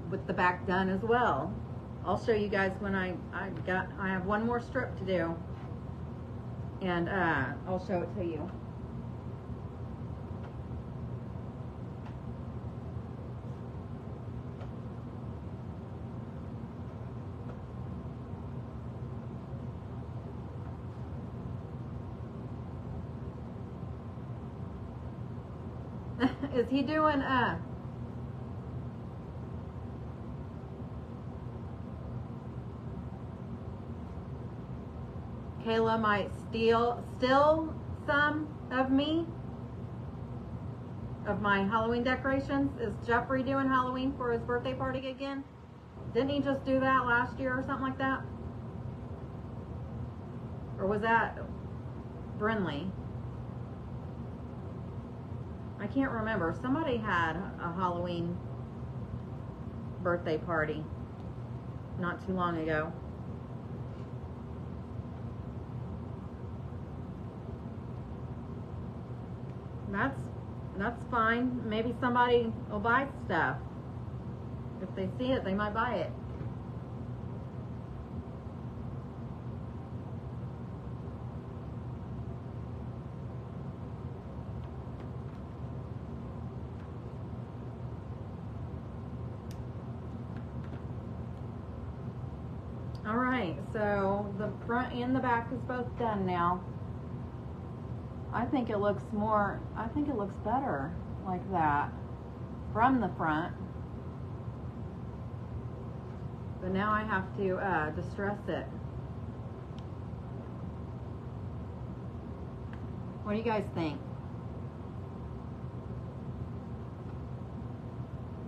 with the back done as well. I'll show you guys when I have one more strip to do, and I'll show it to you. Is he doing Kayla might steal some of me, of my Halloween decorations? Is Jeffrey doing Halloween for his birthday party again? Didn't he just do that last year or something like that? Or was that Brinley? I can't remember. Somebody had a Halloween birthday party not too long ago. That's fine. Maybe somebody will buy stuff. If they see it, they might buy it. so the front and the back is both done now. I think it looks better like that from the front. But now I have to distress it. What do you guys think?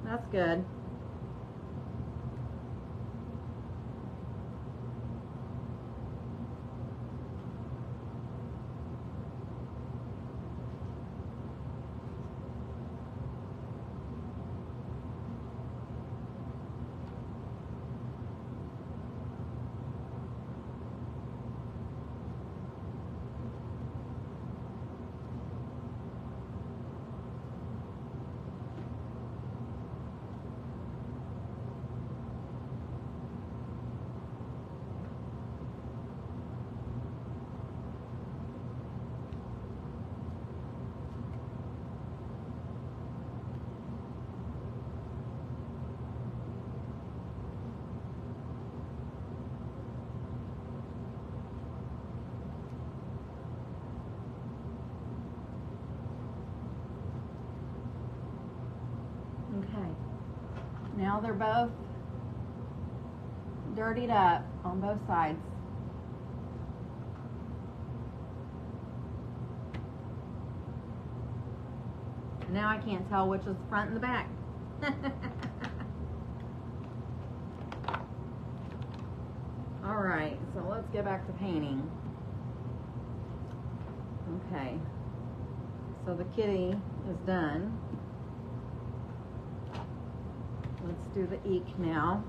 That's good. Okay, now they're both dirtied up on both sides. Now I can't tell which is the front and the back. All right, so let's get back to painting. Okay, so the kitty is done. Let's do the EEK now.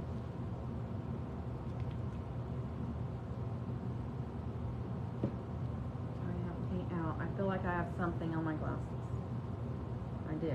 I have paint out. I feel like I have something on my glasses. I do.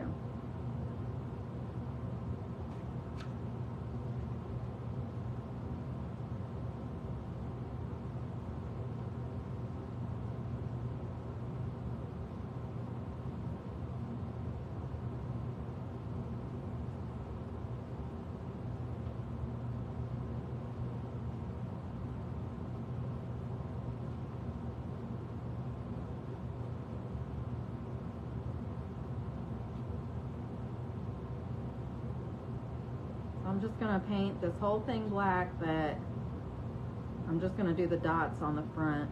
I'm just going to paint this whole thing black, but I'm just going to do the dots on the front.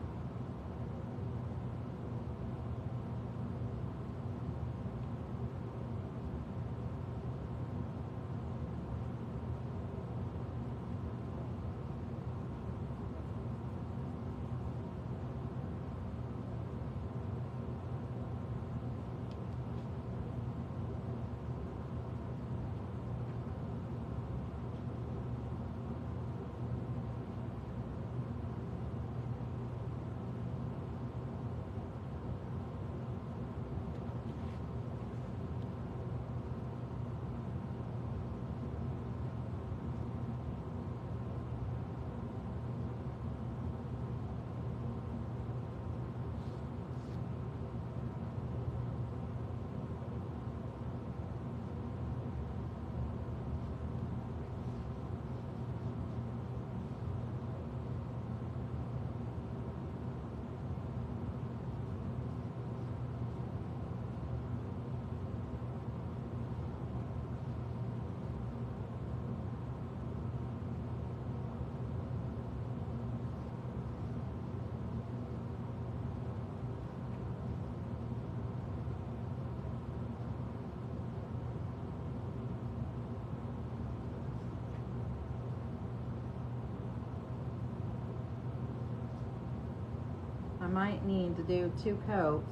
I might need to do 2 coats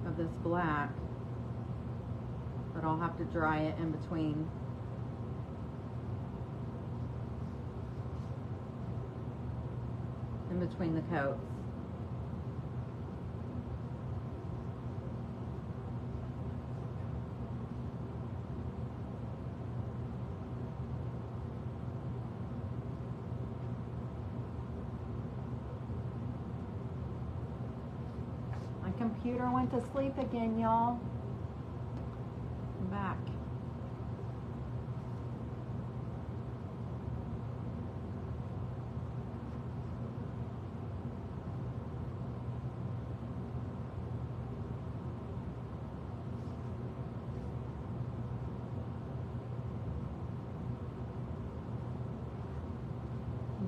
of this black, but I'll have to dry it in between. The coats. My computer went to sleep again, y'all. I'm back.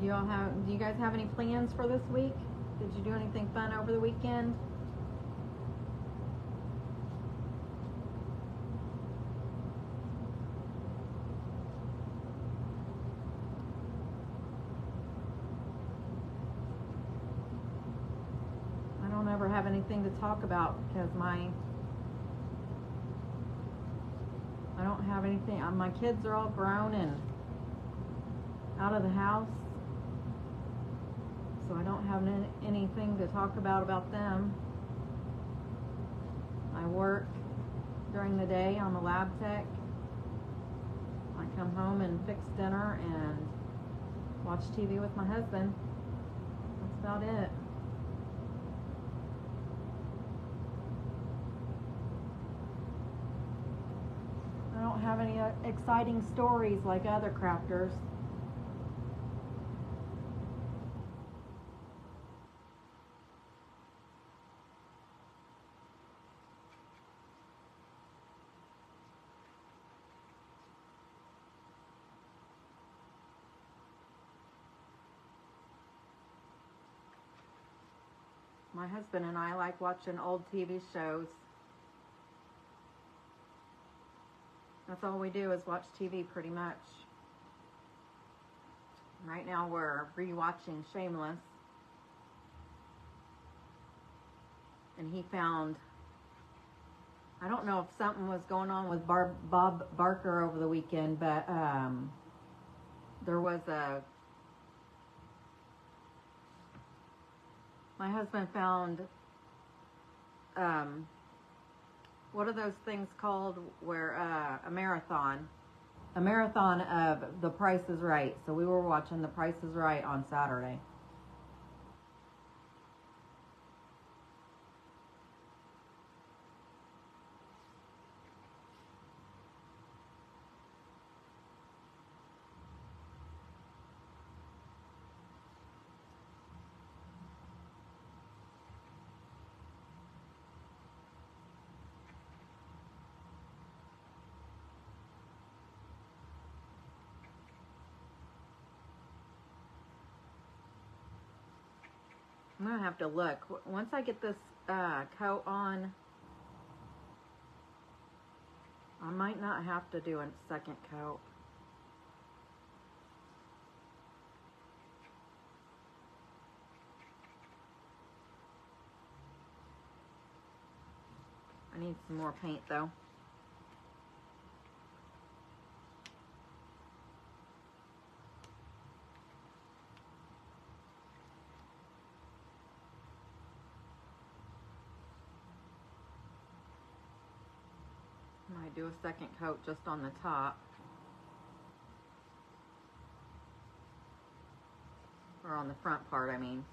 Do you guys have any plans for this week? Did you do anything fun over the weekend? I don't ever have anything to talk about because I don't have anything. My kids are all grown and out of the house, so I don't have anything to talk about them. I work during the day. I'm a lab tech. I come home and fix dinner and watch TV with my husband. That's about it. I don't have any exciting stories like other crafters. My husband and I like watching old TV shows. That's all we do is watch TV pretty much. Right now we're rewatching Shameless. And he found, I don't know if something was going on with Bob Barker over the weekend, but there was my husband found, what are those things called where, a marathon of The Price is Right. So we were watching The Price is Right on Saturday. I'm gonna have to look. Once I get this coat on, I might not have to do a second coat. I need some more paint though. I might do a second coat just on the top. Or on the front part, I mean.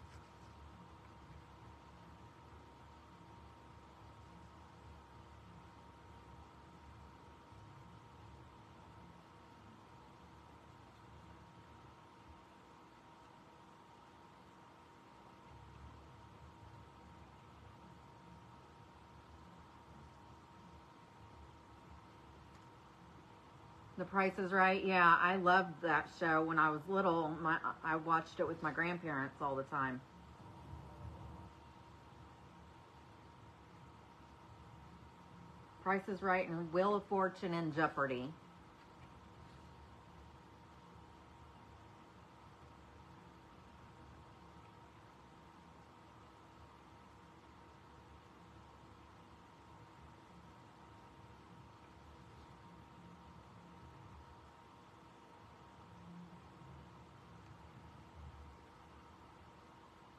The Price is Right. Yeah, I loved that show when I was little. I watched it with my grandparents all the time. Price is Right and Wheel of Fortune and Jeopardy.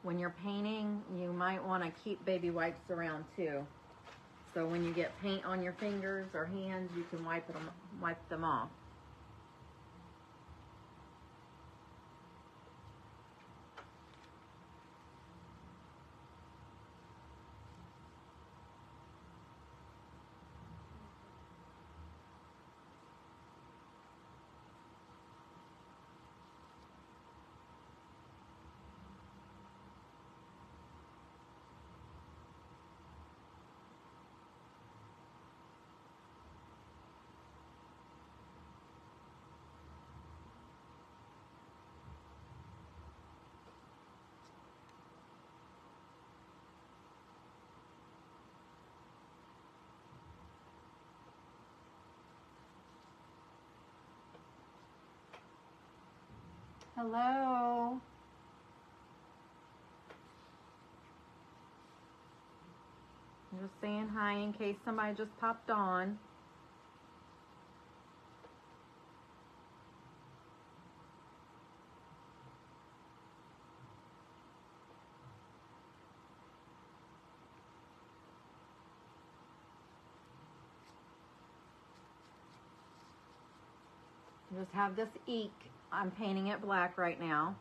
When you're painting, you might want to keep baby wipes around too. So when you get paint on your fingers or hands, you can wipe them off. Hello. I'm just saying hi in case somebody just popped on. Just have this EEK. I'm painting it black right now.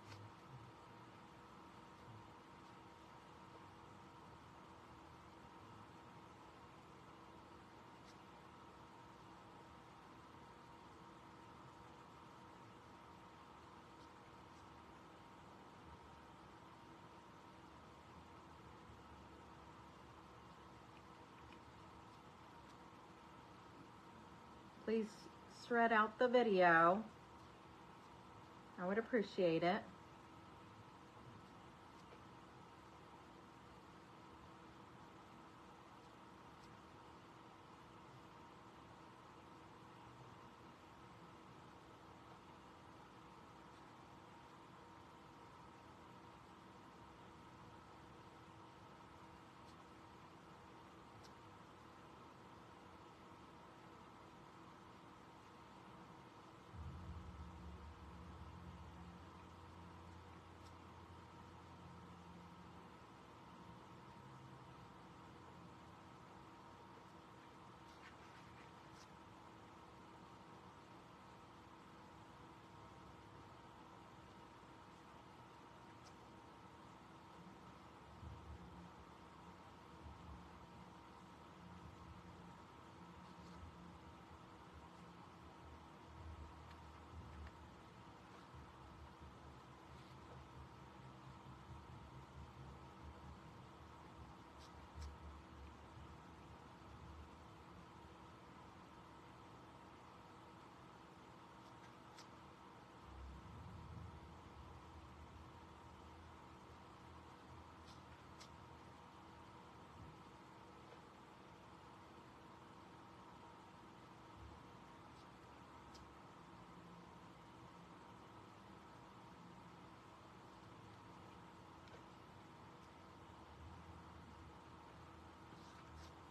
Please shred out the video. I would appreciate it.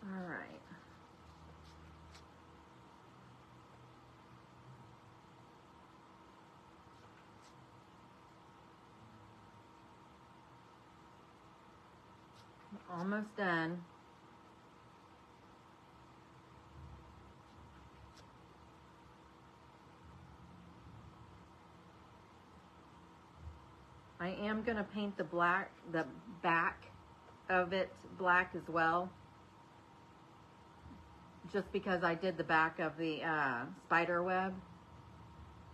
All right. Almost done. I am going to paint the back of it black as well. Just because I did the back of the spider web.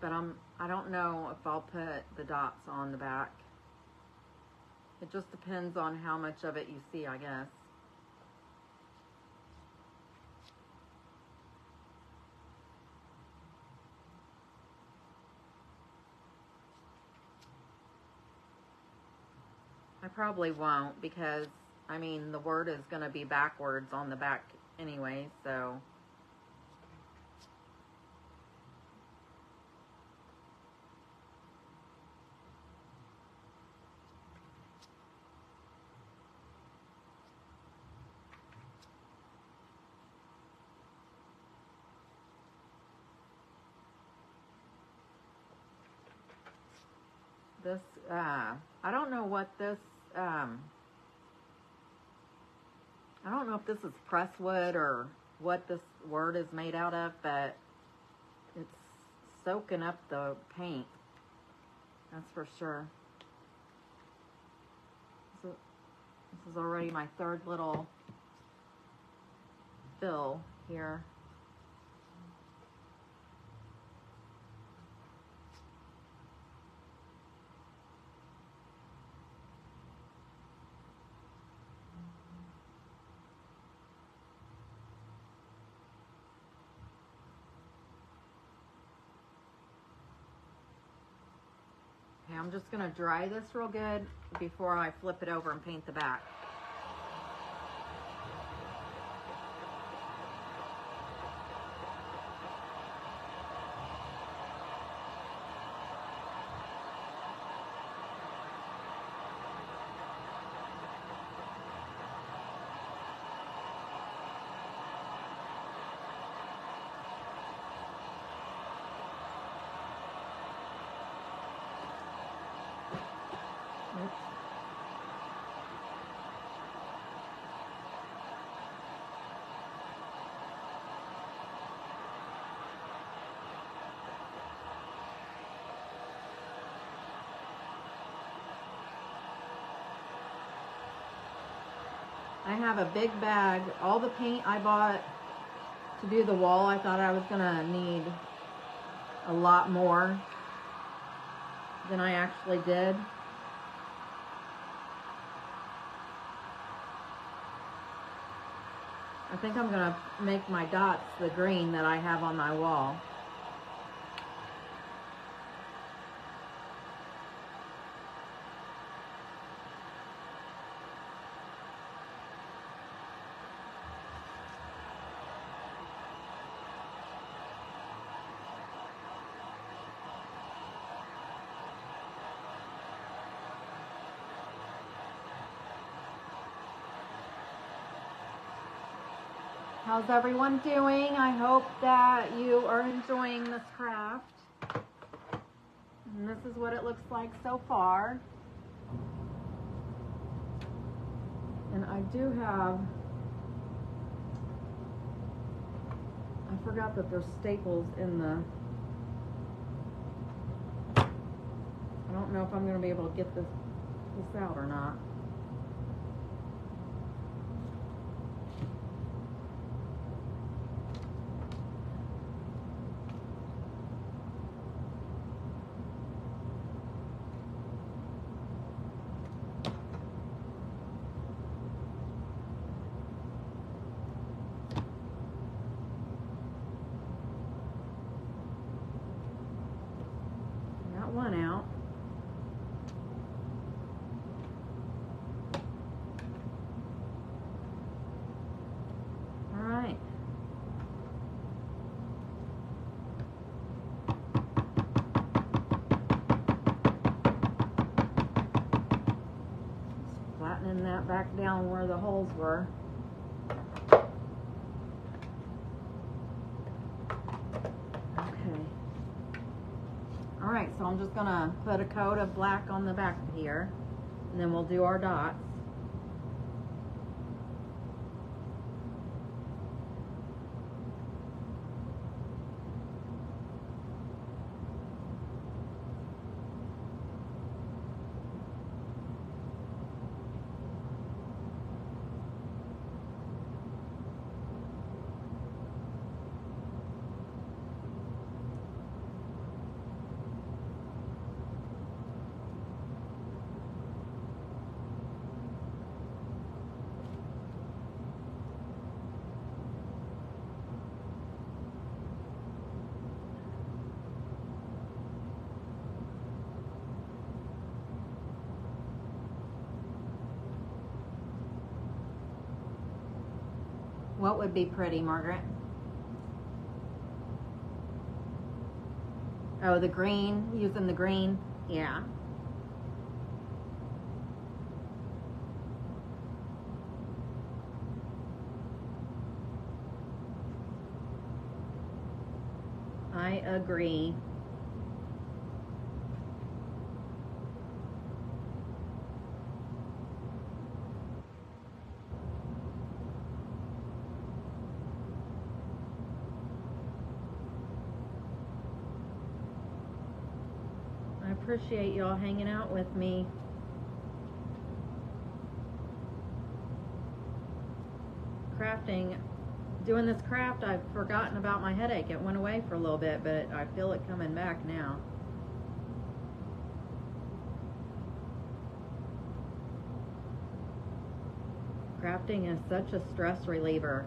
But I don't know if I'll put the dots on the back. It just depends on how much of it you see, I guess. I probably won't because, I mean, the word is going to be backwards on the back anyway, so. This, I don't know what this, I don't know if this is press wood or what this word is made out of, but it's soaking up the paint. That's for sure. So, this is already my third little fill here. Okay, I'm just gonna dry this real good before I flip it over and paint the back. I have a big bag. All the paint I bought to do the wall, I thought I was gonna need a lot more than I actually did. I think I'm gonna make my dots the green that I have on my wall. How's everyone doing? I hope that you are enjoying this craft. And this is what it looks like so far. And I do have, I forgot that there's staples in the, I don't know if I'm going to be able to get this out or not. One out. All right. Just flattening that back down where the holes were. Alright, so I'm just going to put a coat of black on the back of here, and then we'll do our dots. What would be pretty, Margaret? Oh, the green, using the green, yeah. I agree. I appreciate y'all hanging out with me. Crafting, doing this craft, I've forgotten about my headache. It went away for a little bit, but I feel it coming back now. Crafting is such a stress reliever.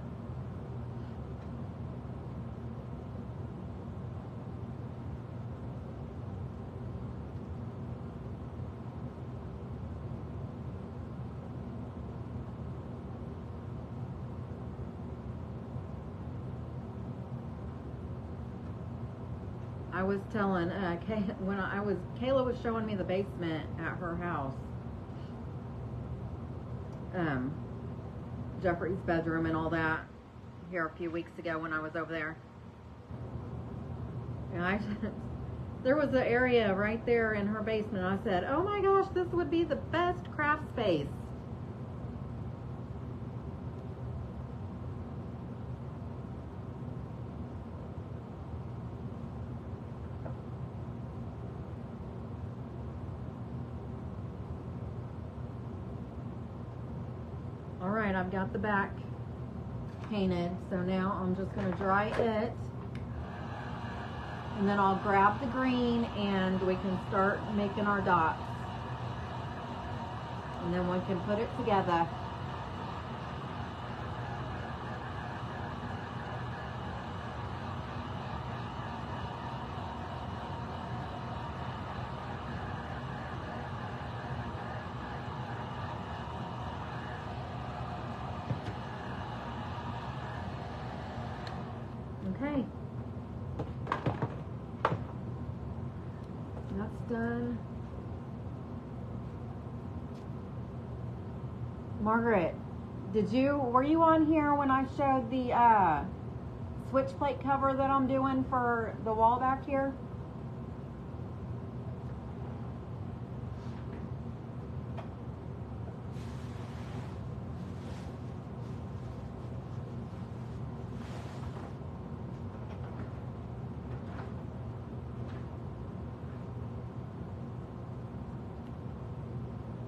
I was telling Kayla was showing me the basement at her house, Jeffrey's bedroom and all that, here a few weeks ago when I was over there. And there was an area right there in her basement. I said, oh my gosh, this would be the best craft space. I've got the back painted, so now I'm just going to dry it, and then I'll grab the green and we can start making our dots, and then we can put it together. Okay, that's done. Margaret, were you on here when I showed the switch plate cover that I'm doing for the wall back here?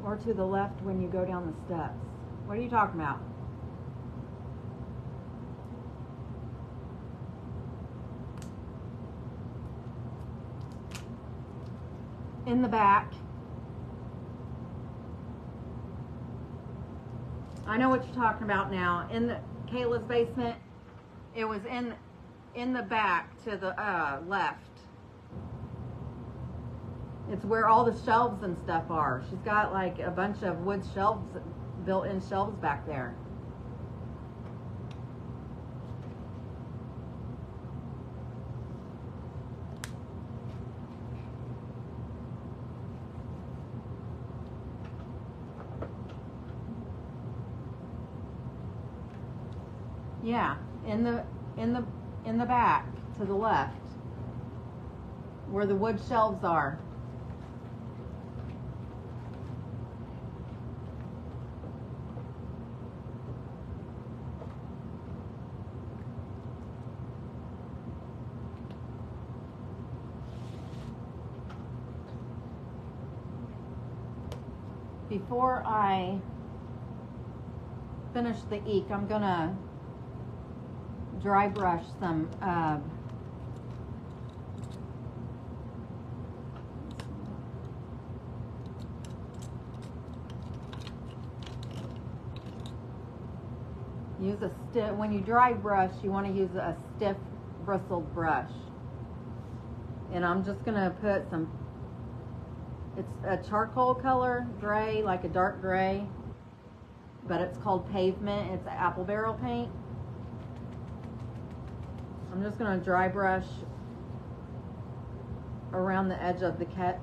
Or to the left when you go down the steps? What are you talking about? In the back. I know what you're talking about now. In the Kayla's basement, it was in the back to the left. It's where all the shelves and stuff are. She's got like a bunch of wood shelves, built-in shelves back there. Yeah, in the back to the left, where the wood shelves are. Before I finish the EEK, I'm gonna dry brush some use a stiff, when you dry brush, you want to use a stiff bristled brush. And I'm just gonna put some, it's a charcoal color, gray, like a dark gray, but it's called Pavement. It's apple barrel paint. I'm just gonna dry brush around the edge of the cat.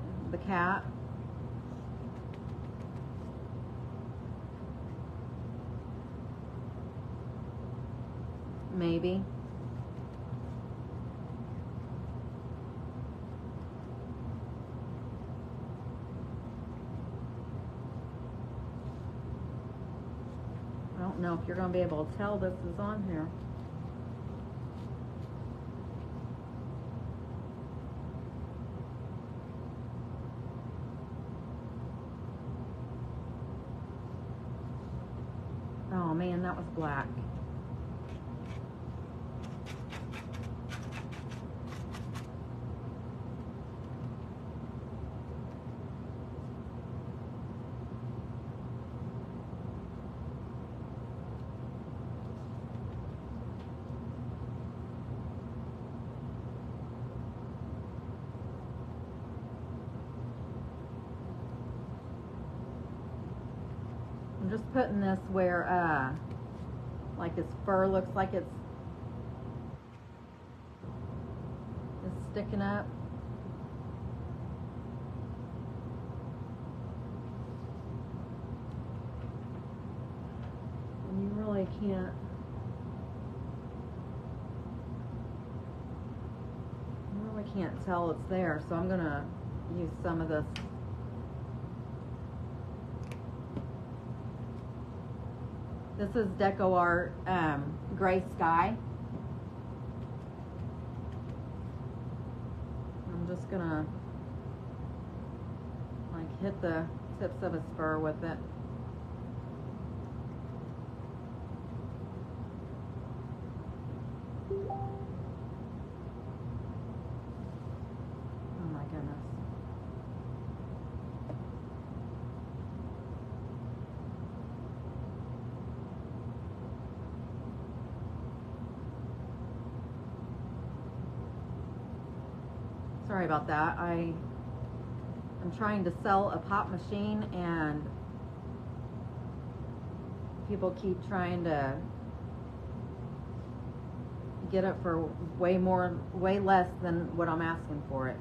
Maybe. I don't know if you're going to be able to tell this is on here. Oh man, that was black. I'm just putting this where, like his fur looks like it's sticking up. And you really can't tell it's there, so I'm gonna use some of this. This is Deco Art Gray Sky. I'm just gonna like hit the tips of his fur with it. Oh my goodness. Sorry about that. I'm trying to sell a pop machine and people keep trying to get it for way less than what I'm asking for it.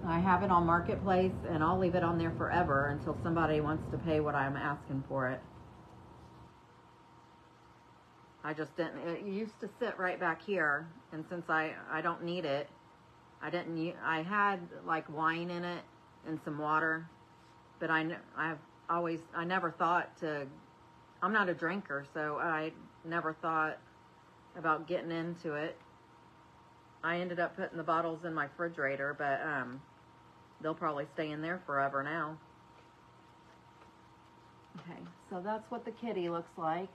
I have it on Marketplace and I'll leave it on there forever until somebody wants to pay what I'm asking for it. I just didn't, it used to sit right back here, and since I don't need it, I had like wine in it and some water, but I never thought to, I'm not a drinker, so I never thought about getting into it. I ended up putting the bottles in my refrigerator, but they'll probably stay in there forever now. Okay, so that's what the kitty looks like.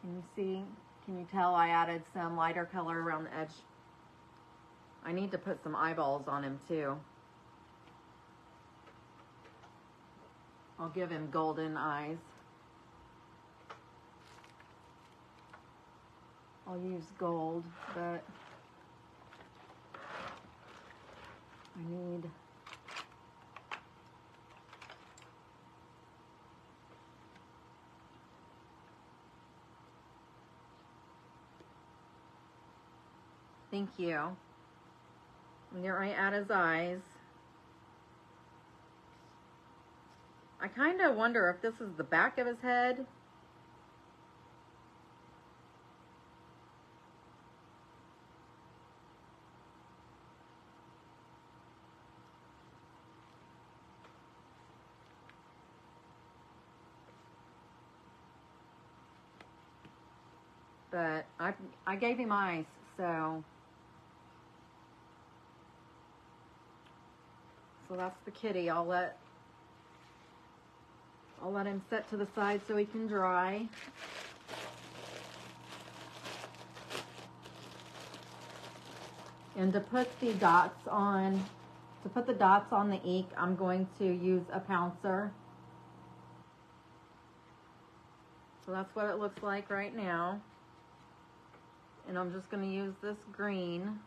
Can you see? Can you tell I added some lighter color around the edge? I need to put some eyeballs on him too. I'll give him golden eyes. I'll use gold, but I need thank you. And get right at his eyes. I kind of wonder if this is the back of his head. But I gave him ice, so that's the kitty. I'll let him set to the side so he can dry. And to put the dots on the EEK, I'm going to use a pouncer. So that's what it looks like right now. And I'm just going to use this green.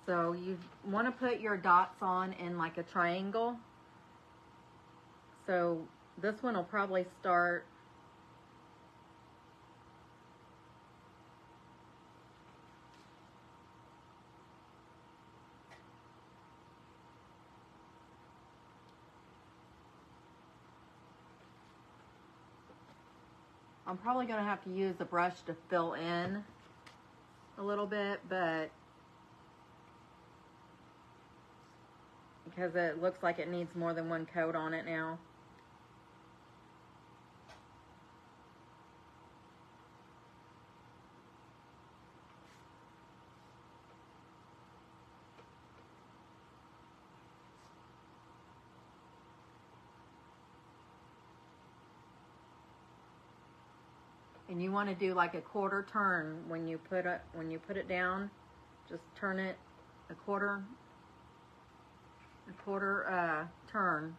So you want to put your dots on in like a triangle. So this one will probably start I'm probably going to have to use a brush to fill in a little bit, but because it looks like it needs more than one coat on it now. And you want to do like a quarter turn when you put it down. Just turn it a quarter turn.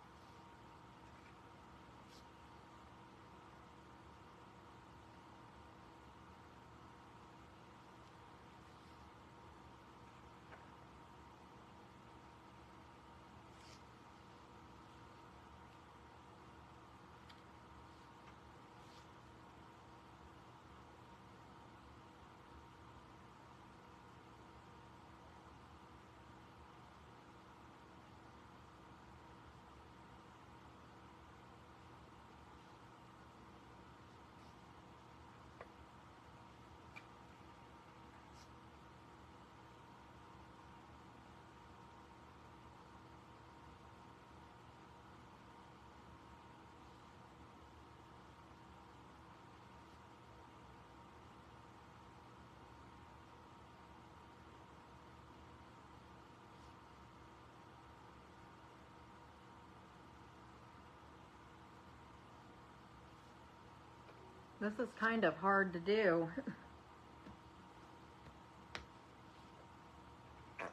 This is kind of hard to do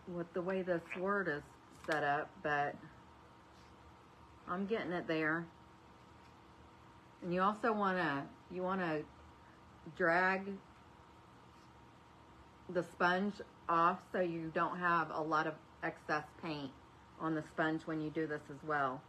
with the way this word is set up, but I'm getting it there. And you also want to drag the sponge off so you don't have a lot of excess paint on the sponge when you do this as well.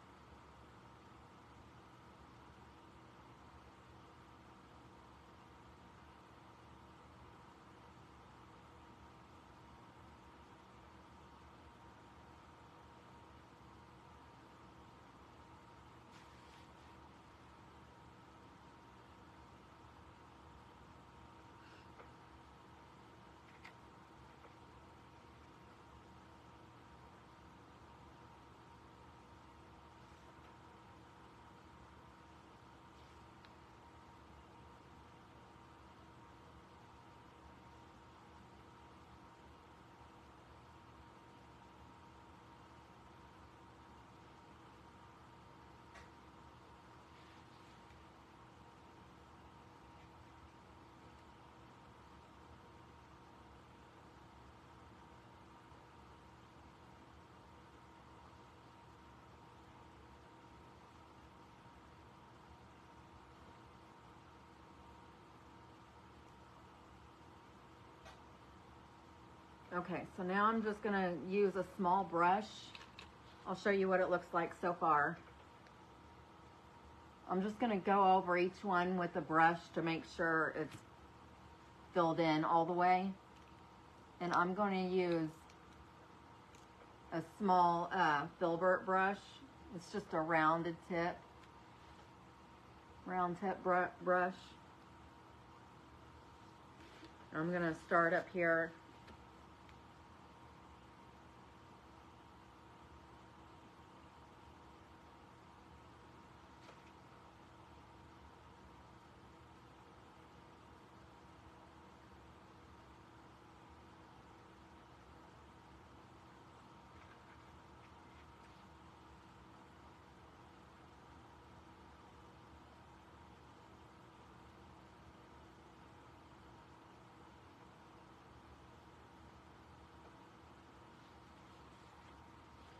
Okay, so now I'm just gonna use a small brush. I'll show you what it looks like so far. I'm just gonna go over each one with a brush to make sure it's filled in all the way. And I'm gonna use a small filbert brush. It's just a round tip brush. I'm gonna start up here.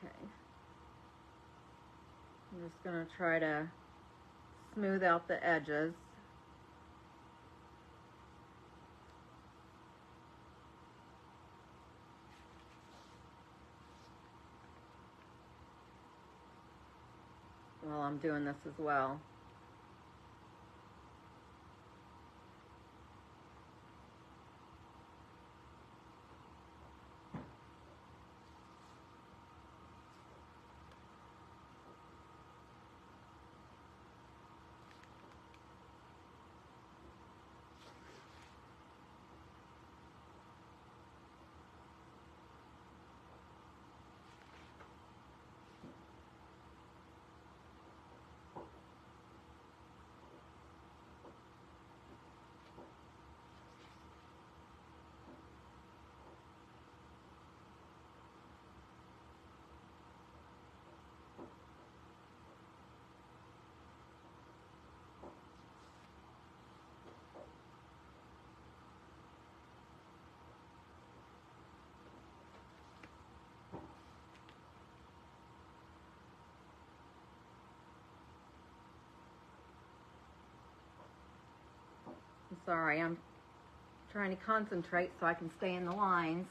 Okay. I'm just going to try to smooth out the edges. While I'm doing this as well. I'm sorry, I'm trying to concentrate so I can stay in the lines.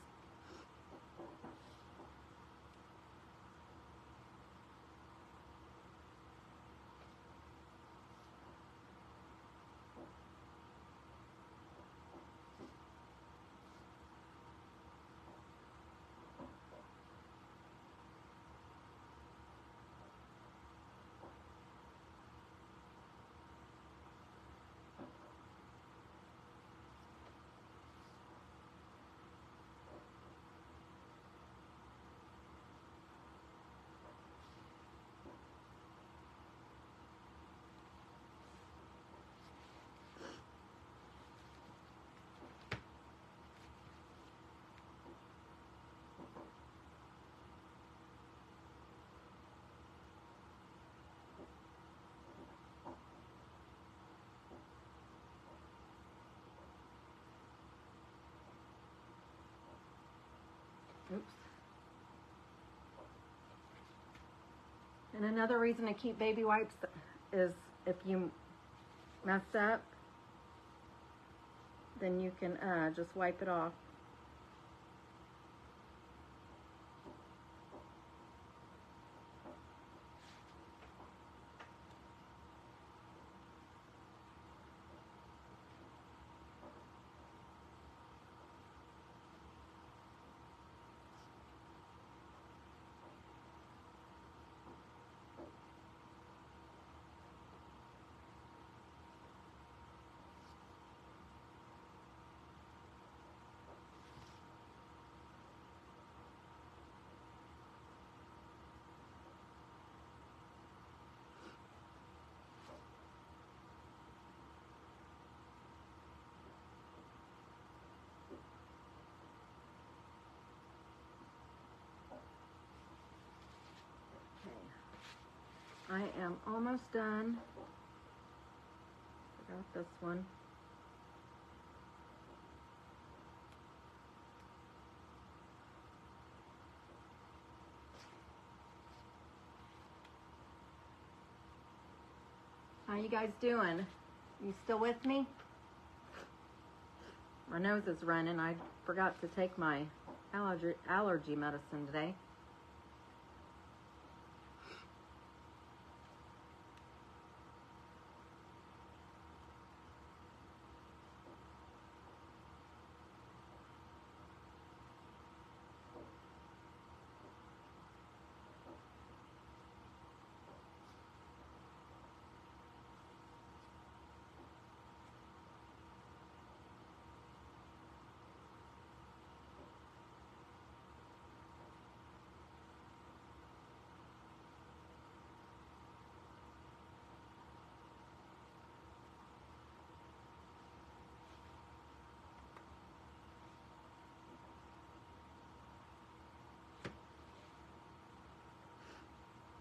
And another reason to keep baby wipes is if you mess up, then you can just wipe it off. I am almost done. Forgot this one. How you guys doing? You still with me? My nose is running. I forgot to take my allergy medicine today.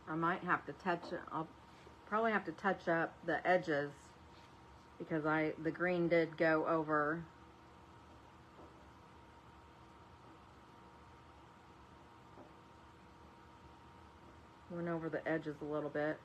I might have to touch it. I'll probably have to touch up the edges because the green did go over. Went over the edges a little bit.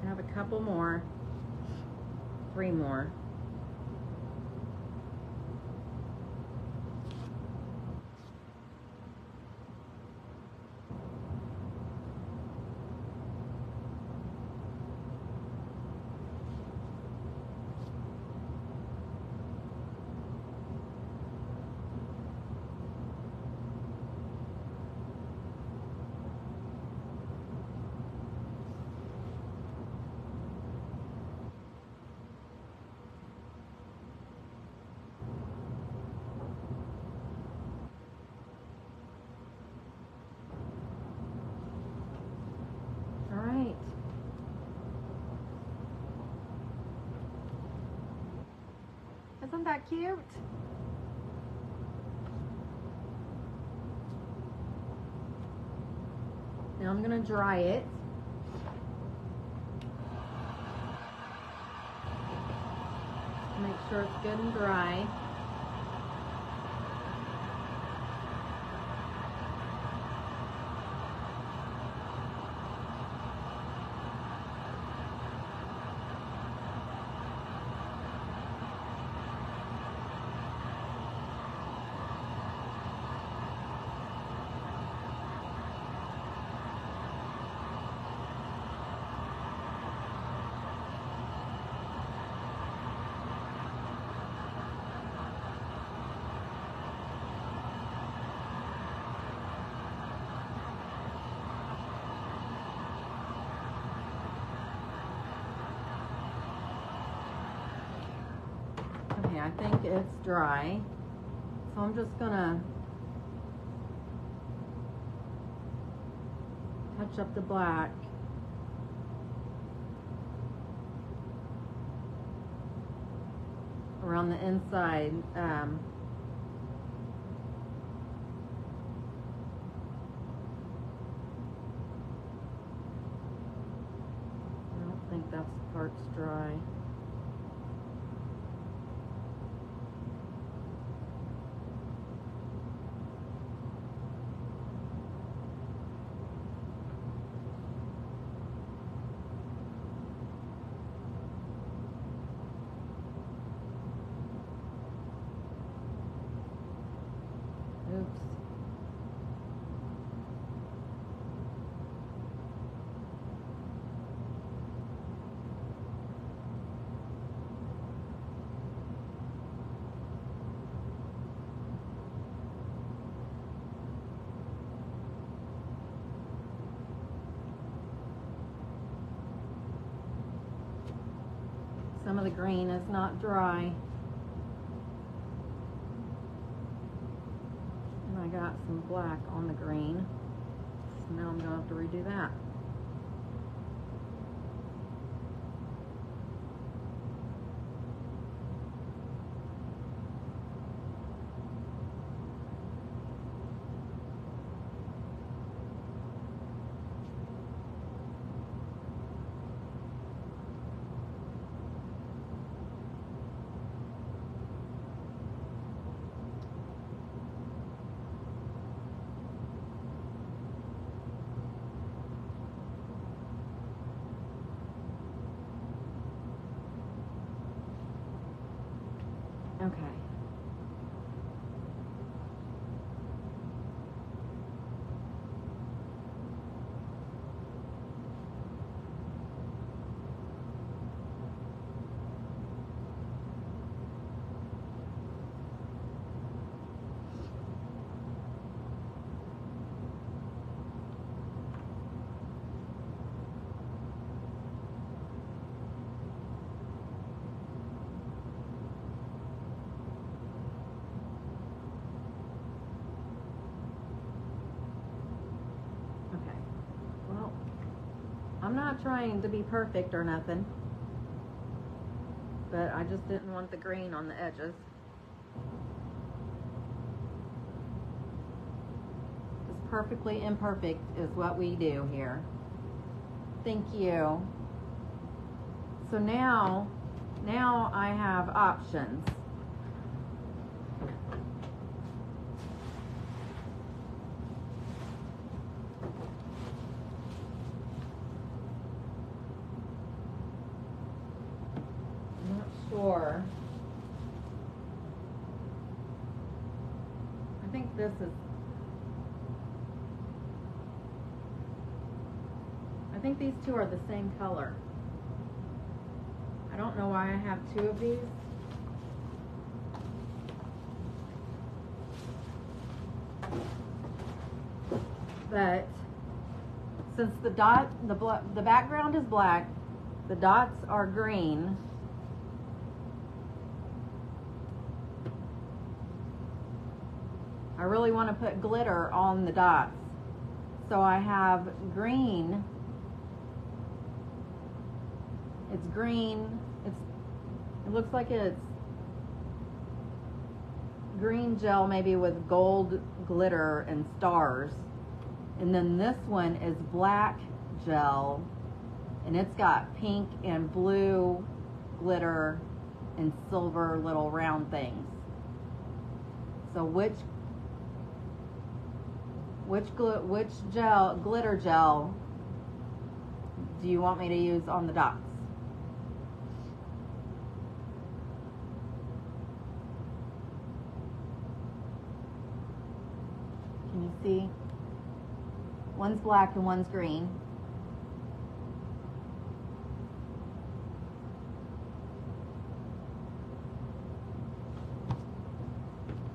Have a couple more, 3 more. Isn't that cute? Now I'm gonna dry it. Make sure it's good and dry. Okay, I think it's dry. So I'm just gonna touch up the black. Around the inside. I don't think that part's dry. Oops. Some of the green is not dry. And I got some black on the green. So now I'm gonna have to redo that. Okay. I'm not trying to be perfect or nothing, but I just didn't want the green on the edges. Just perfectly imperfect is what we do here. Thank you. So now I have options. Sure. I think this is, I think these two are the same color. I don't know why I have two of these. But since the background is black, the dots are green. I really want to put glitter on the dots. So I have green. It's green. It looks like it's green gel maybe with gold glitter and stars. And then this one is black gel, and it's got pink and blue glitter and silver little round things. So which glitter gel do you want me to use on the dots? Can you see? One's black and one's green.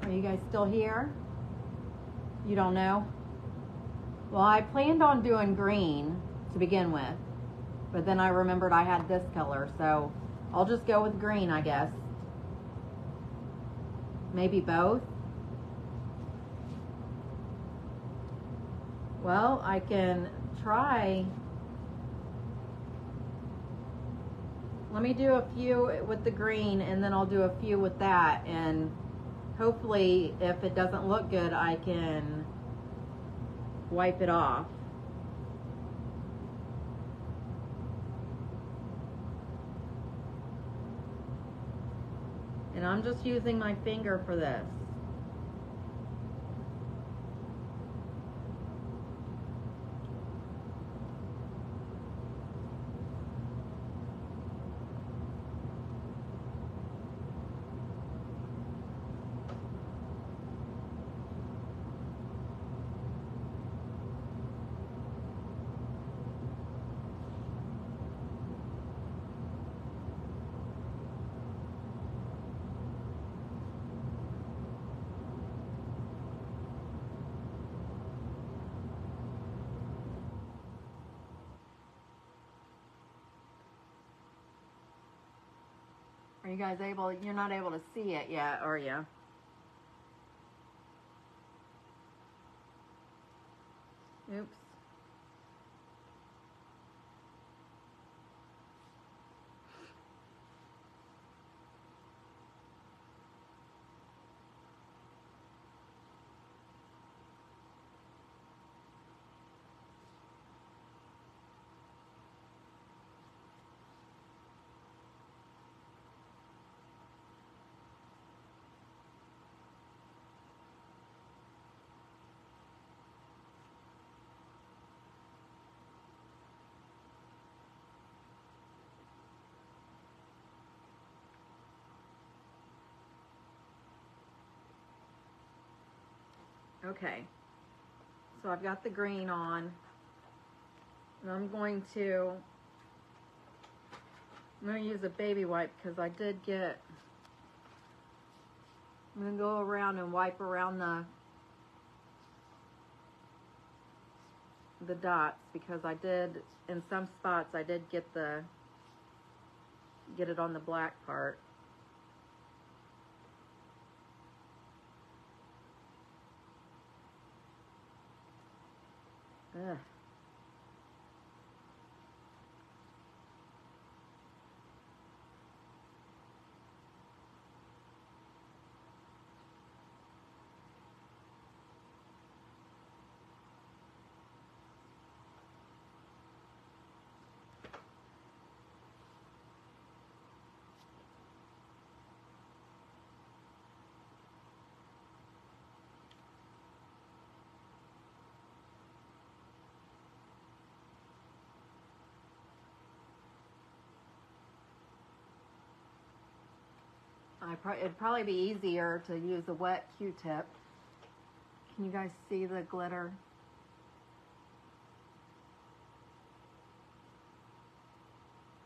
Are you guys still here? You don't know? Well, I planned on doing green to begin with, but then I remembered I had this color, so I'll just go with green, I guess. Maybe both. Well, I can try. Let me do a few with the green and then I'll do a few with that, and hopefully if it doesn't look good I can wipe it off. And I'm just using my finger for this. Are you guys able, you're not able to see it yet, are you? Oops. Okay, so I've got the green on, and I'm going to use a baby wipe because I did get, I'm going to go around and wipe around the dots, because I did, in some spots I did get it on the black part. Ugh. It'd probably be easier to use a wet Q-tip. Can you guys see the glitter?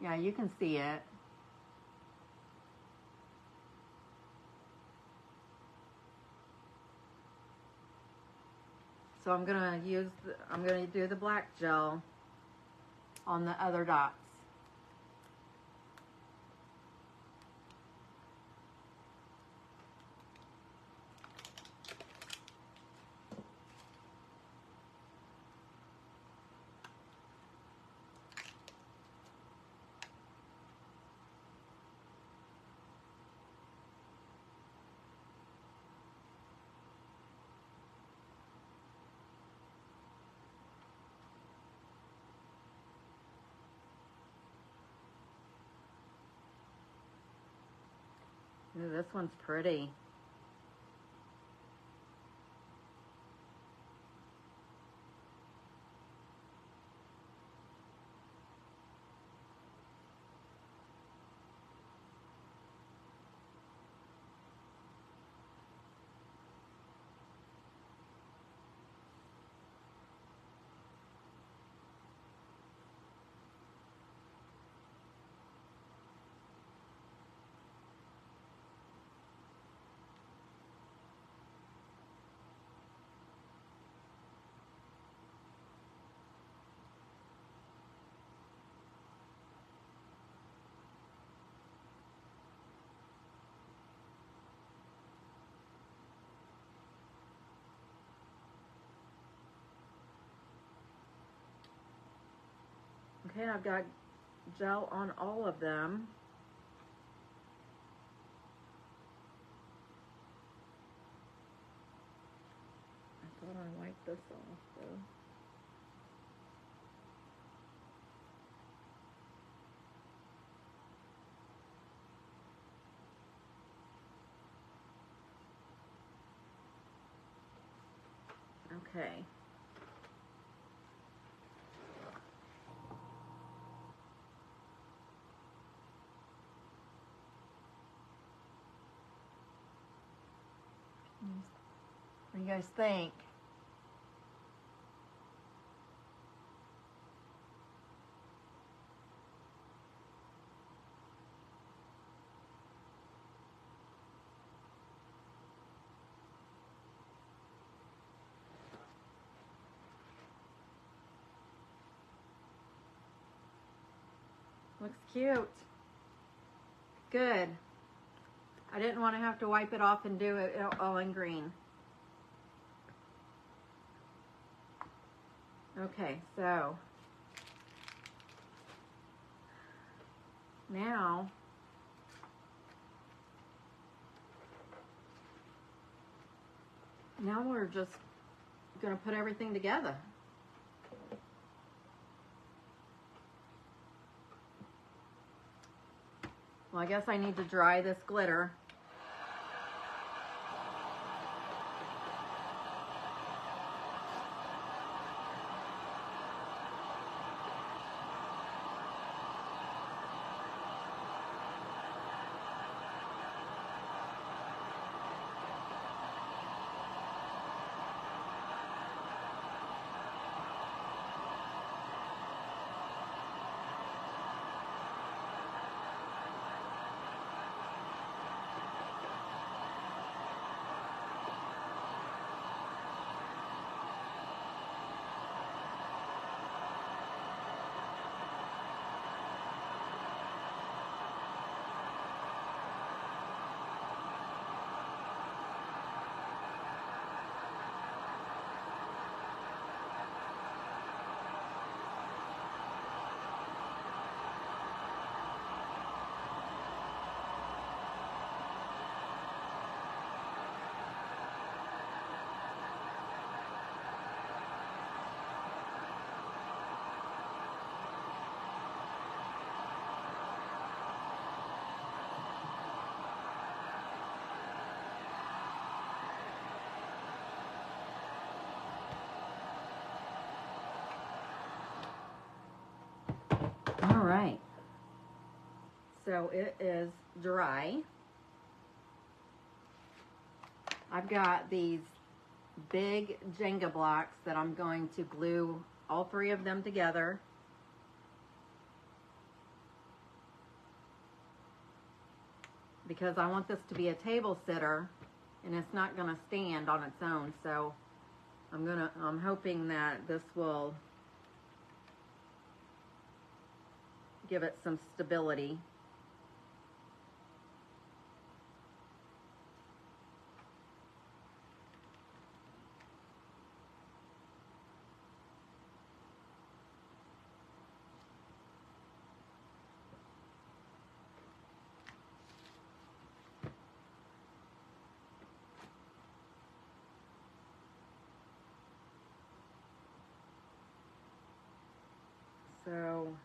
Yeah, you can see it. So I'm gonna do the black gel on the other dots. Ooh, this one's pretty. Okay, I've got gel on all of them. I thought I wiped this off though. Okay. What do you guys think? Looks cute. Good. I didn't want to have to wipe it off and do it all in green. Okay, so now we're just going to put everything together. Well, I guess I need to dry this glitter. All right. So it is dry. I've got these big Jenga blocks that I'm going to glue all three of them together. Because I want this to be a table sitter and it's not going to stand on its own. So I'm hoping that this will give it some stability. So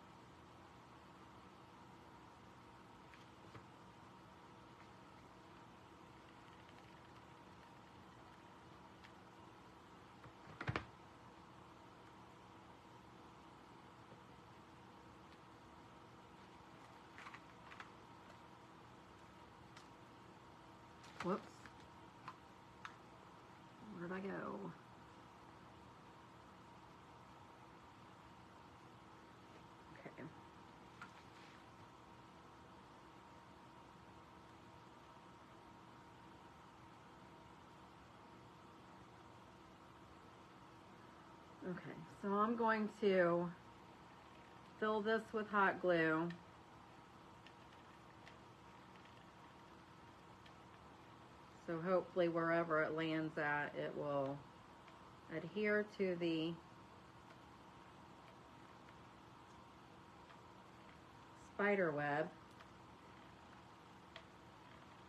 whoops. Where'd I go? Okay. Okay, so I'm going to fill this with hot glue. So hopefully wherever it lands at, it will adhere to the spider web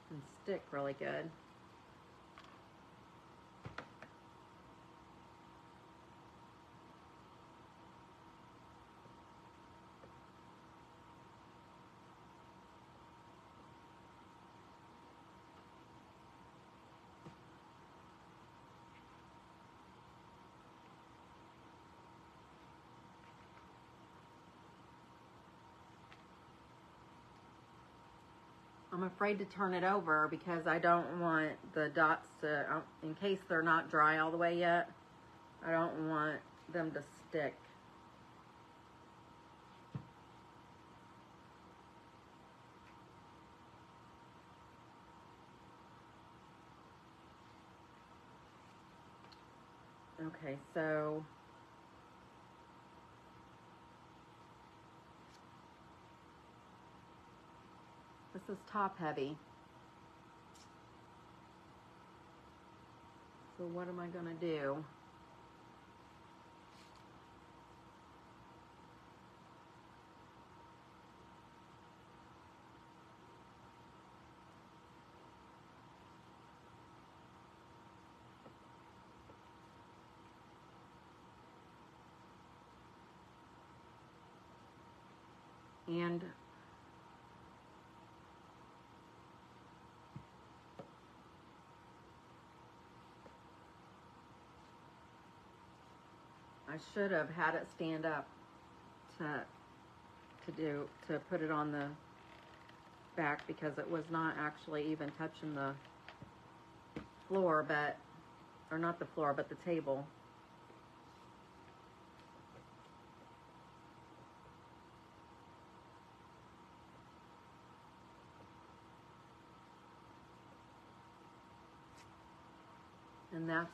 and stick really good. I'm afraid to turn it over because I don't want the dots to, in case they're not dry all the way yet, I don't want them to stick. Okay, so this is top heavy. So what am I gonna do? And I should have had it stand up to put it on the back because it was not actually even touching the floor, but, or not the floor, but the table. And that's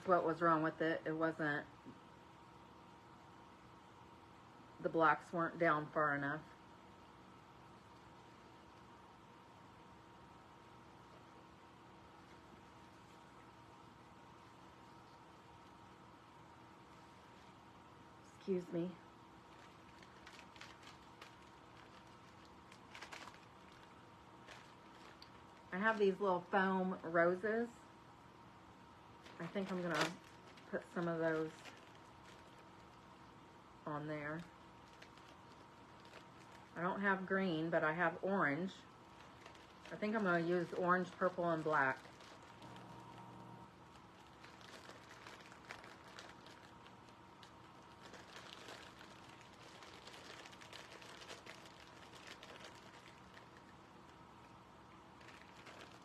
what was wrong with it. It wasn't, the blocks weren't down far enough. Excuse me. I have these little foam roses. I think I'm gonna put some of those on there. I don't have green, but I have orange. I think I'm gonna use orange, purple, and black.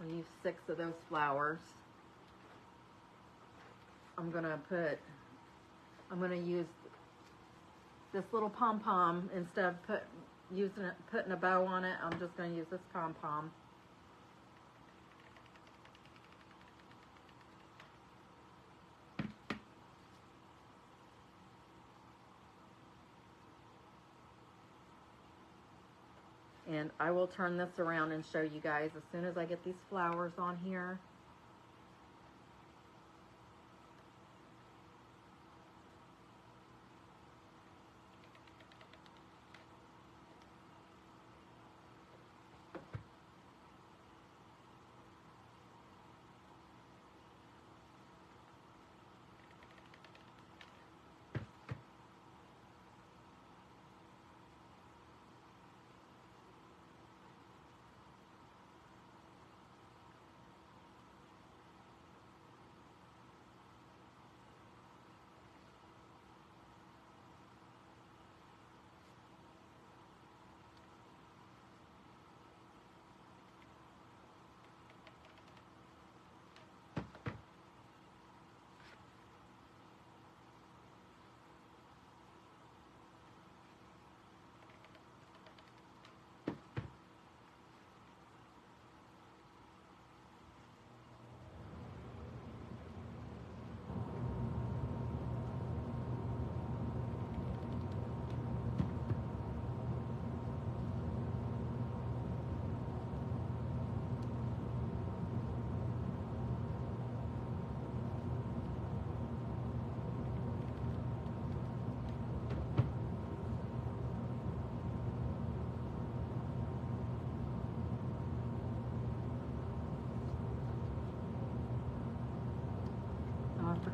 I'll use 6 of those flowers. I'm gonna use this little pom-pom instead of putting a bow on it. I'm just gonna use this pom-pom. And I will turn this around and show you guys as soon as I get these flowers on here.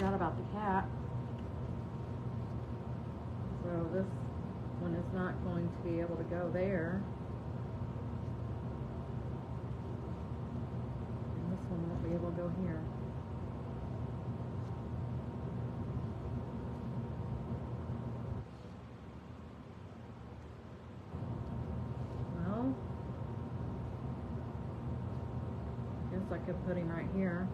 forgot about the cat. So this one is not going to be able to go there. And this one won't be able to go here. Well, I guess I could put him right here.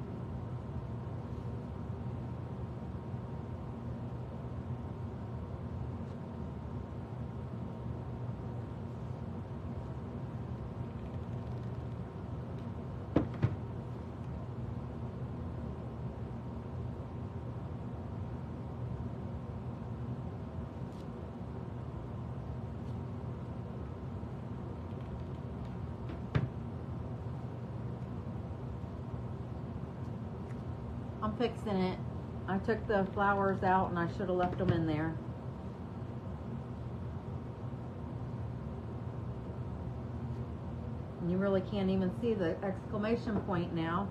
I'm fixing it. I took the flowers out and I should have left them in there. And you really can't even see the exclamation point now.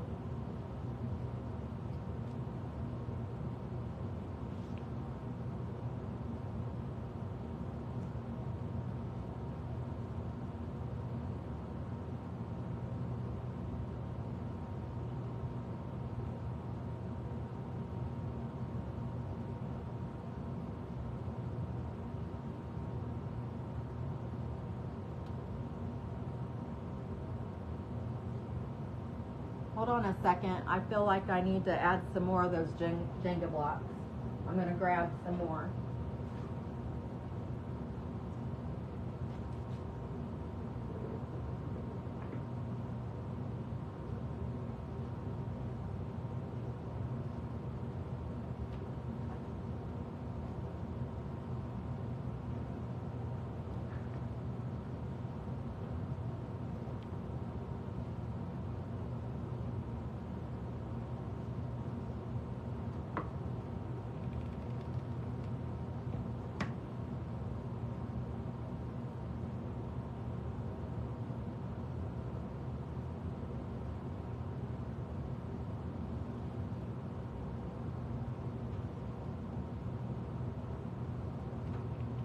Hold on a second. I feel like I need to add some more of those Jenga blocks. I'm going to grab some more.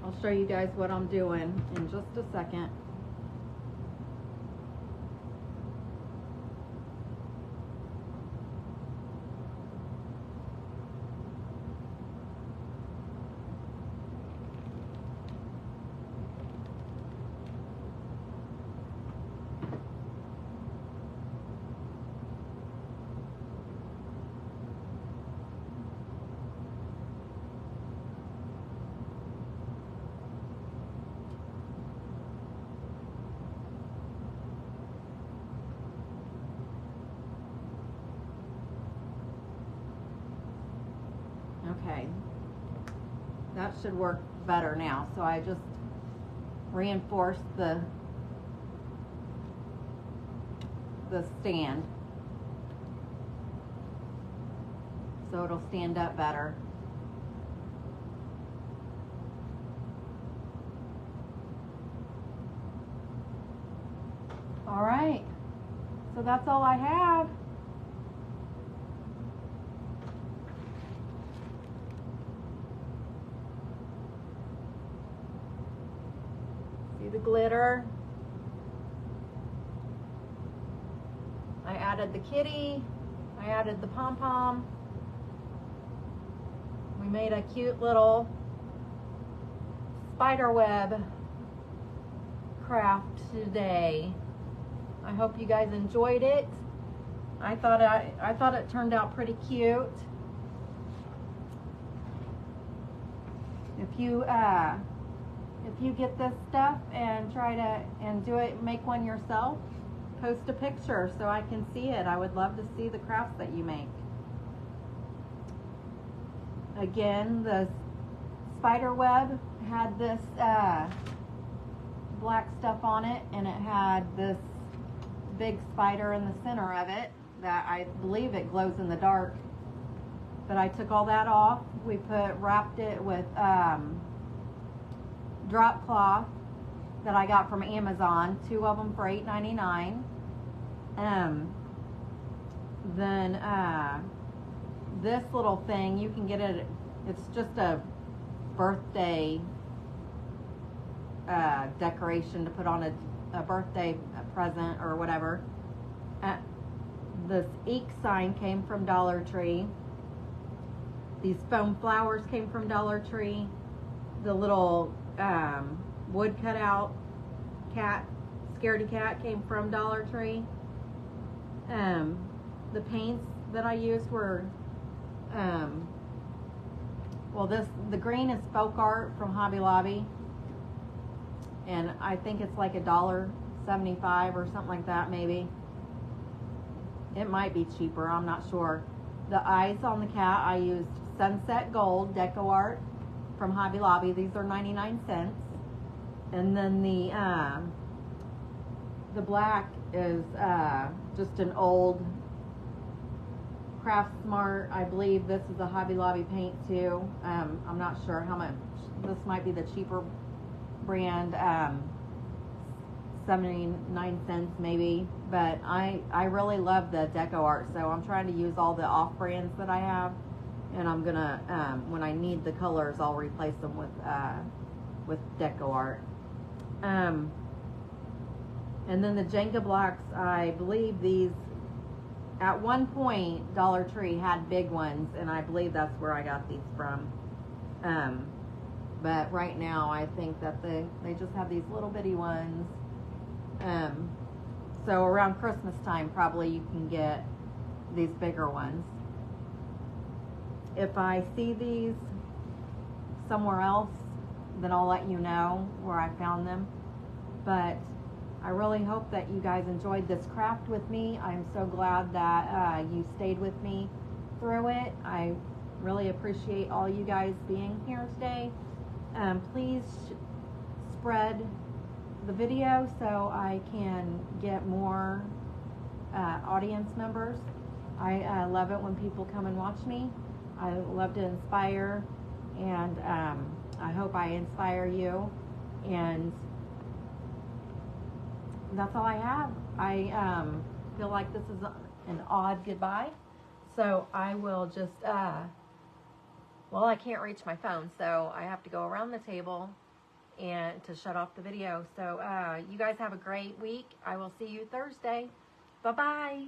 I'll show you guys what I'm doing in just a second. Okay, that should work better now. So I just reinforced the stand so it'll stand up better. All right, so that's all I have. See the glitter? I added the kitty. I added the pom-pom. We made a cute little spider web craft today. I hope you guys enjoyed it. I thought it turned out pretty cute. If you get this stuff and try to do it, make one yourself, post a picture so I can see it. I would love to see the crafts that you make. Again, the spider web had this black stuff on it, and it had this big spider in the center of it that I believe it glows in the dark. But I took all that off. We wrapped it with drop cloth that I got from Amazon, 2 of them for $8.99. Then this little thing, you can get it, it's just a birthday decoration to put on a birthday present or whatever. This EEK sign came from Dollar Tree. These foam flowers came from Dollar Tree. The little wood cutout cat, scaredy cat, came from Dollar Tree. The paints that I used were, well, the green is Folk Art from Hobby Lobby, and I think it's like $1.75 or something like that, maybe. It might be cheaper, I'm not sure. The eyes on the cat, I used Sunset Gold Deco Art from Hobby Lobby. These are 99 cents. And then the black is just an old Craft Smart. I believe this is a Hobby Lobby paint too. I'm not sure how much. This might be the cheaper brand, 79 cents maybe. But I really love the Deco Art, so I'm trying to use all the off brands that I have, and I'm gonna when I need the colors, I'll replace them with Deco Art. And then the Jenga blocks, I believe these, at one point Dollar Tree had big ones, and I believe that's where I got these from. But right now I think that they just have these little bitty ones. So around Christmas time probably you can get these bigger ones. If I see these somewhere else, then I'll let you know where I found them. But I really hope that you guys enjoyed this craft with me. I'm so glad that you stayed with me through it. I really appreciate all you guys being here today. Please spread the video so I can get more audience members. I love it when people come and watch me. I love to inspire, and I hope I inspire you. And that's all I have. I feel like this is an odd goodbye, so I will just well, I can't reach my phone, so I have to go around the table and to shut off the video. So you guys have a great week. I will see you Thursday. Bye-bye.